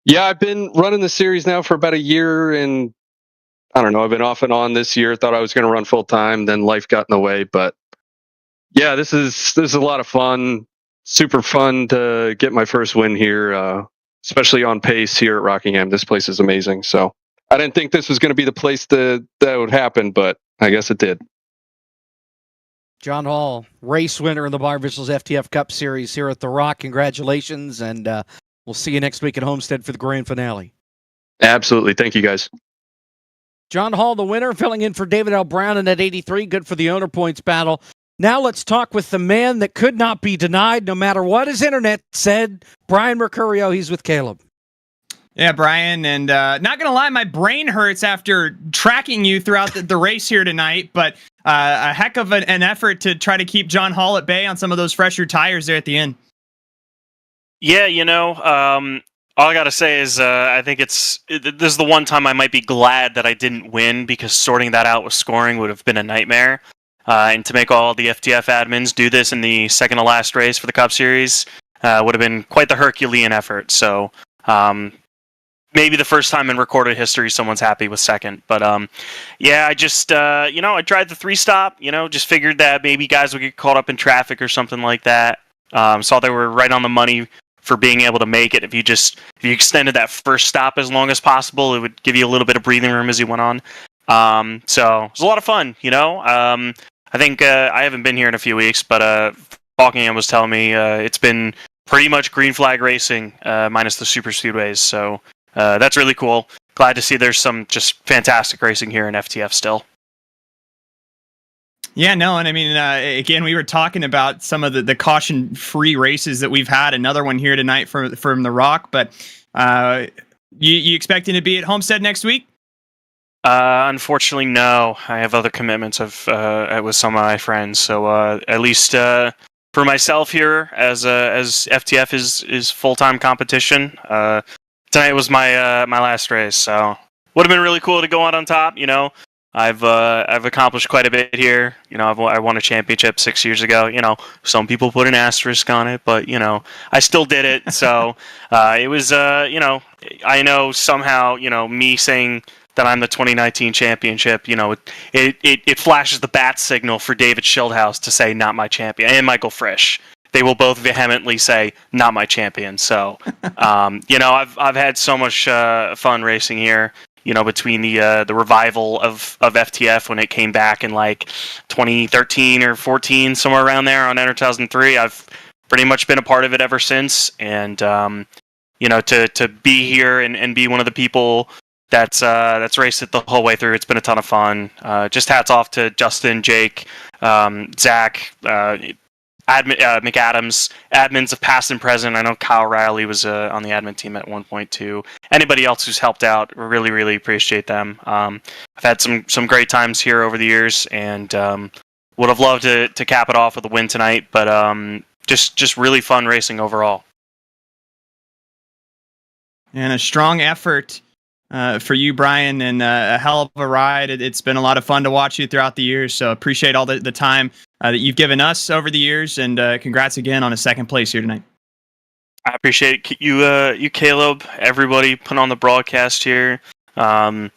yeah, I've been running the series now for about a year, and I don't know, I've been off and on this year. Thought I was going to run full time, then life got in the way. But yeah, this is a lot of fun. Super fun to get my first win here, especially on pace here at Rockingham. This place is amazing. So I didn't think this was going to be the place that would happen, but I guess it did. John Hall, race winner in the Barr Visuals FTF Cup Series here at The Rock. Congratulations, and we'll see you next week at Homestead for the grand finale. Absolutely. Thank you, guys. John Hall, the winner, filling in for David L. Brown in at 83. Good for the owner points battle. Now let's talk with the man that could not be denied no matter what his internet said. Brian Mercurio, he's with Caleb. Yeah, Brian, and not going to lie, my brain hurts after tracking you throughout the race here tonight, but a heck of an effort to try to keep John Hall at bay on some of those fresher tires there at the end. Yeah, all I got to say is I think this is the one time I might be glad that I didn't win, because sorting that out with scoring would have been a nightmare. And to make all the FTF admins do this in the second to last race for the Cup Series would have been quite the Herculean effort. So maybe the first time in recorded history someone's happy with second. But I just, I tried the 3-stop, just figured that maybe guys would get caught up in traffic or something like that. Saw they were right on the money for being able to make it. If you extended that first stop as long as possible, it would give you a little bit of breathing room as you went on. So it was a lot of fun, I think I haven't been here in a few weeks, but Rockingham was telling me it's been pretty much green flag racing minus the super speedways. So that's really cool. Glad to see there's some just fantastic racing here in FTF still. Yeah, no, and I mean, again, we were talking about some of the caution-free races that we've had. Another one here tonight from the Rock, but you expecting to be at Homestead next week? Unfortunately, no. I have other commitments with some of my friends. So at least for myself here, as FTF is full-time competition, tonight was my last race. So would have been really cool to go out on top. You know, I've accomplished quite a bit here. You know, I won a championship 6 years ago. You know, some people put an asterisk on it, but you know, I still did it. So it was you know, I know somehow, you know, me saying that I'm the 2019 championship, you know, it flashes the bat signal for David Schildhouse to say not my champion, and Michael Frisch. They will both vehemently say not my champion. So you know, I've had so much fun racing here. You know, between the revival of FTF when it came back in like 2013 or 14, somewhere around there on Enter 2003, I've pretty much been a part of it ever since. And you know, to be here and be one of the people that's raced it the whole way through, it's been a ton of fun. Just hats off to Justin, Jake, Zach, McAdams, admins of past and present. I know Kyle Riley was on the admin team at one point too. Anybody else who's helped out, really, really appreciate them. I've had some great times here over the years, and would have loved to cap it off with a win tonight. But just really fun racing overall. And a strong effort for you, Brian, and a hell of a ride. It's been a lot of fun to watch you throughout the years, so appreciate all the time that you've given us over the years, and congrats again on a second place here tonight. I appreciate you, Caleb, everybody putting on the broadcast here. Me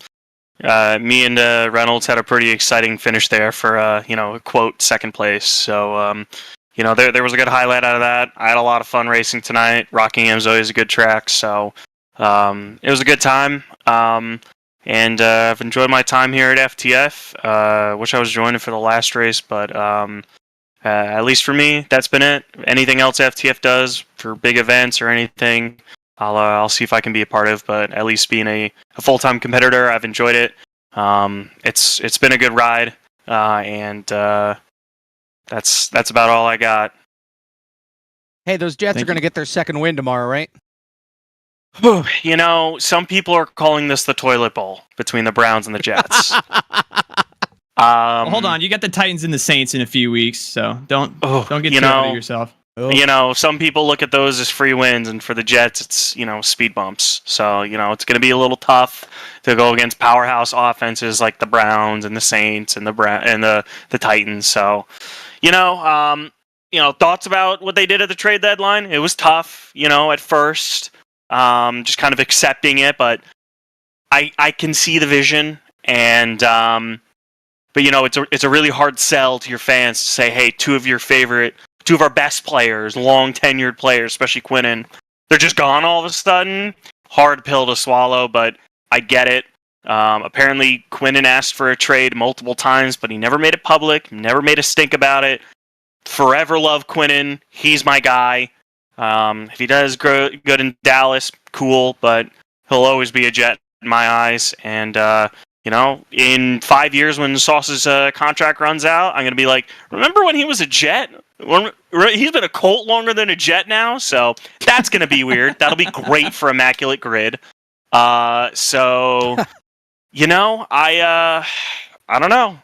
and Reynolds had a pretty exciting finish there for, you know, quote, second place. So, you know, there was a good highlight out of that. I had a lot of fun racing tonight. Rockingham's always a good track, so it was a good time. And I've enjoyed my time here at FTF. Wish I was joining for the last race, but at least for me, that's been it. Anything else FTF does for big events or anything, I'll see if I can be a part of. But at least being a full-time competitor, I've enjoyed it. It's been a good ride, and that's about all I got. Hey, those Jets are going to get their second win tomorrow, right? You know, some people are calling this the toilet bowl between the Browns and the Jets. Well, hold on, you got the Titans and the Saints in a few weeks, so don't get too out of yourself. You know, some people look at those as free wins, and for the Jets, it's, you know, speed bumps. So, you know, it's going to be a little tough to go against powerhouse offenses like the Browns and the Saints and the Titans. So, you know, thoughts about what they did at the trade deadline? It was tough, you know, at first. Just kind of accepting it, but I can see the vision, and but you know, it's a really hard sell to your fans to say, hey, two of our best players, long tenured players, especially Quinnen, they're just gone all of a sudden. Hard pill to swallow, but I get it. Apparently Quinnen asked for a trade multiple times, but he never made it public, never made a stink about it. Forever love Quinnen. He's my guy. If he does good in Dallas, cool, but he'll always be a Jet in my eyes. And, you know, in 5 years when Sauce's contract runs out, I'm going to be like, remember when he was a Jet? He's been a Colt longer than a Jet now, so that's going to be weird. That'll be great for Immaculate Grid. So, you know, I don't know.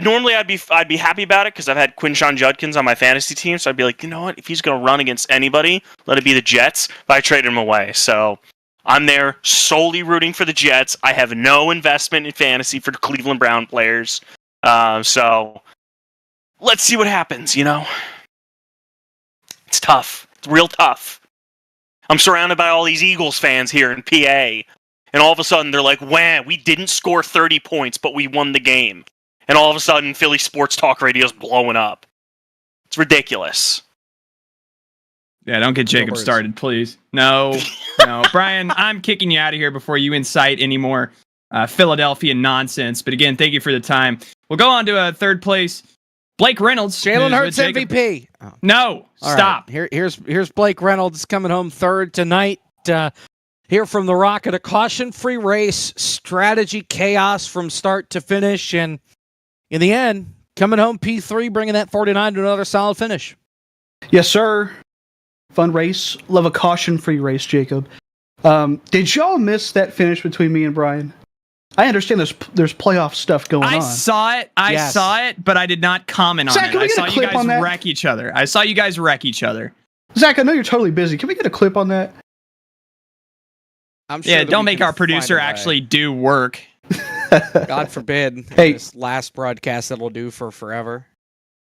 Normally I'd be happy about it because I've had Quinshon Judkins on my fantasy team, so I'd be like, you know what? If he's going to run against anybody, let it be the Jets. But I traded him away, so I'm there solely rooting for the Jets. I have no investment in fantasy for the Cleveland Brown players, so let's see what happens. You know, it's tough. It's real tough. I'm surrounded by all these Eagles fans here in PA, and all of a sudden they're like, "Wow, we didn't score 30 points, but we won the game." And all of a sudden, Philly sports talk radio's blowing up. It's ridiculous. Yeah, don't get Jacob started, please. No. Brian, I'm kicking you out of here before you incite any more Philadelphia nonsense. But again, thank you for the time. We'll go on to third place. Blake Reynolds. Jalen Hurts MVP. Oh. No, stop. Right. Here's Blake Reynolds coming home third tonight. Here from the Rock at a caution-free race, strategy chaos from start to finish, and in the end, coming home P3, bringing that 49 to another solid finish. Yes, sir. Fun race. Love a caution-free race, Jacob. Did y'all miss that finish between me and Brian? I understand there's playoff stuff going on. I saw it, but I did not comment on Zach, it. can we I get a saw you clip on guys that? wreck each other. I saw you guys wreck each other. Zach, I know you're totally busy. Can we get a clip on that? I'm sure Yeah, that don't we make can our producer find a way. actually do work. God forbid. Hey. This last broadcast that we'll do for forever.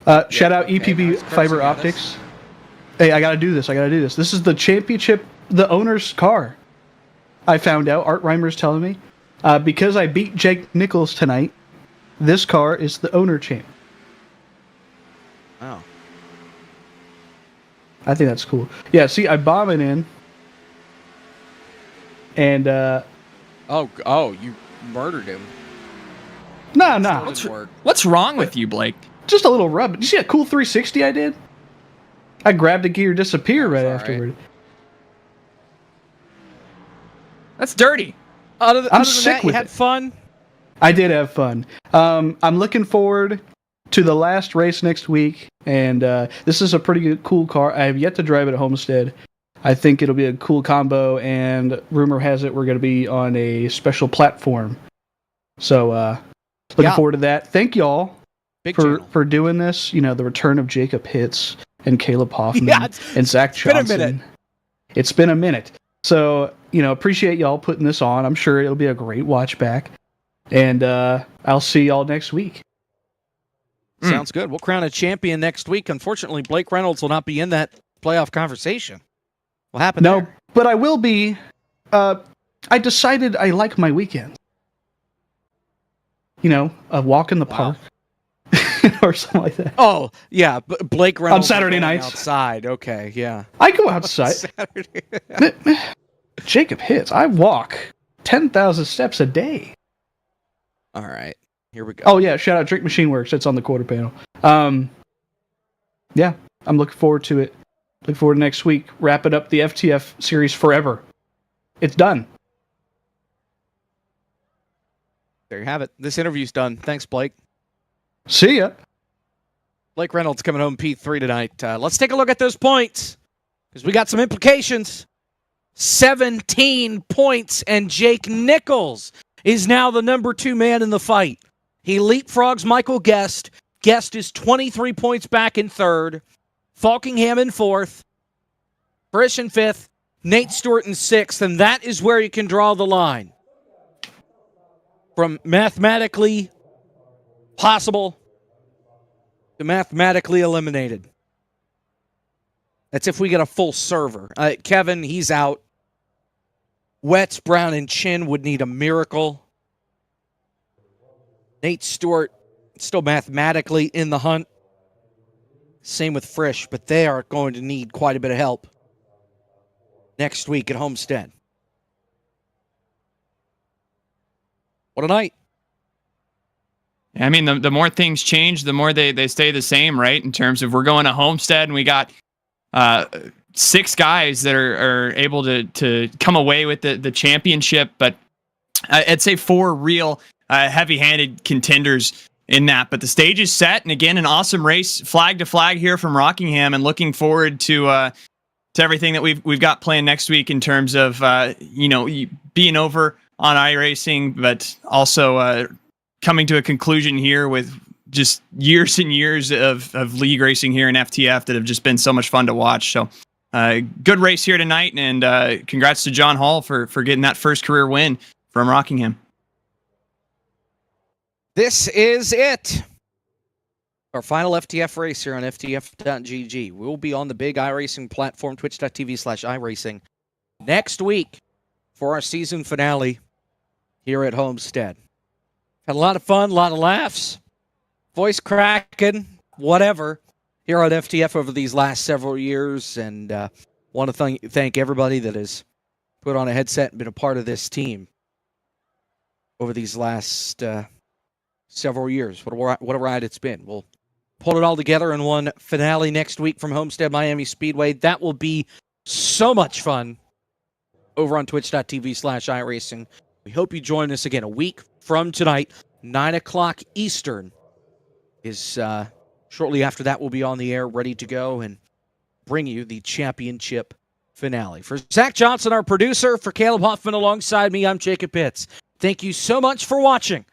Shout out okay, EPB nice Fiber cursing at Optics. Hey, I gotta do this. This is the championship, the owner's car. I found out. Art Reimer's telling me. Because I beat Jake Nichols tonight, this car is the owner champ. Oh. I think that's cool. Yeah, see, I bomb it in. And, Oh, you murdered him. nah. Good work. What's wrong with you, Blake? Just a little rub. Did you see that cool 360 I did? I grabbed a gear, disappear right all right. afterward. That's dirty. Other than sick that, you with had it. fun. I did have fun. I'm looking forward to the last race next week, and this is a pretty cool car. I have yet to drive it at Homestead. I think it'll be a cool combo, and rumor has it we're going to be on a special platform. So, looking forward to that. Thank y'all Big channel. for doing this. You know, the return of Jacob Hitz and Caleb Hoffman Yeah, and Zach been a Johnson. minute. It's been a minute. So, appreciate y'all putting this on. I'm sure it'll be a great watch back. And I'll see y'all next week. Sounds good. We'll crown a champion next week. Unfortunately, Blake Reynolds will not be in that playoff conversation. What happened No, there? but I will be. I decided I like my weekend. A walk in the park. Or something like that. Oh, yeah. Blake Reynolds Saturday going nights. outside. Okay, yeah. I go outside. Saturday. Jacob Hitz. I walk 10,000 steps a day. All right. Here we go. Oh, yeah. Shout out Drink Machine Works. It's on the quarter panel. Yeah. I'm looking forward to it. Looking forward to next week. Wrapping up the FTF series forever. It's done. There you have it. This interview's done. Thanks, Blake. See ya. Blake Reynolds coming home P3 tonight. Let's take a look at those points because we got some implications. 17 points, and Jake Nichols is now the number 2 man in the fight. He leapfrogs Michael Guest. Guest is 23 points back in 3rd. Falkingham in 4th. Frisch in 5th. Nate Stewart in 6th, and that is where you can draw the line. From mathematically possible to mathematically eliminated. That's if we get a full server. Kevin, he's out. Wetz, Brown, and Chin would need a miracle. Nate Stewart still mathematically in the hunt. Same with Frisch, but they are going to need quite a bit of help next week at Homestead. What a night. I mean, the more things change, the more they stay the same, right? In terms of we're going to Homestead and we got 6 guys that are able to come away with the championship, but I'd say 4 real heavy-handed contenders in that. But the stage is set, and again, an awesome race, flag to flag here from Rockingham, and looking forward to everything that we've got planned next week in terms of being over on iRacing, but also coming to a conclusion here with just years and years of league racing here in FTF that have just been so much fun to watch. So good race here tonight, and congrats to John Hall for getting that first career win from Rockingham. This is it. Our final FTF race here on FTF.gg. We'll be on the big iRacing platform, twitch.tv/iRacing, next week for our season finale here at Homestead. Had a lot of fun, a lot of laughs, voice cracking, whatever, here on FTF over these last several years. And want to thank everybody that has put on a headset and been a part of this team over these last several years. What a ride it's been. We'll pull it all together in one finale next week from Homestead Miami Speedway. That will be so much fun over on twitch.tv/iRacing. We hope you join us again a week from tonight, 9 o'clock Eastern, is shortly after that we'll be on the air, ready to go and bring you the championship finale. For Zach Johnson, our producer, for Caleb Hoffman alongside me, I'm Jacob Pitts. Thank you so much for watching.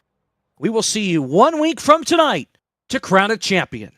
We will see you 1 week from tonight to crown a champion.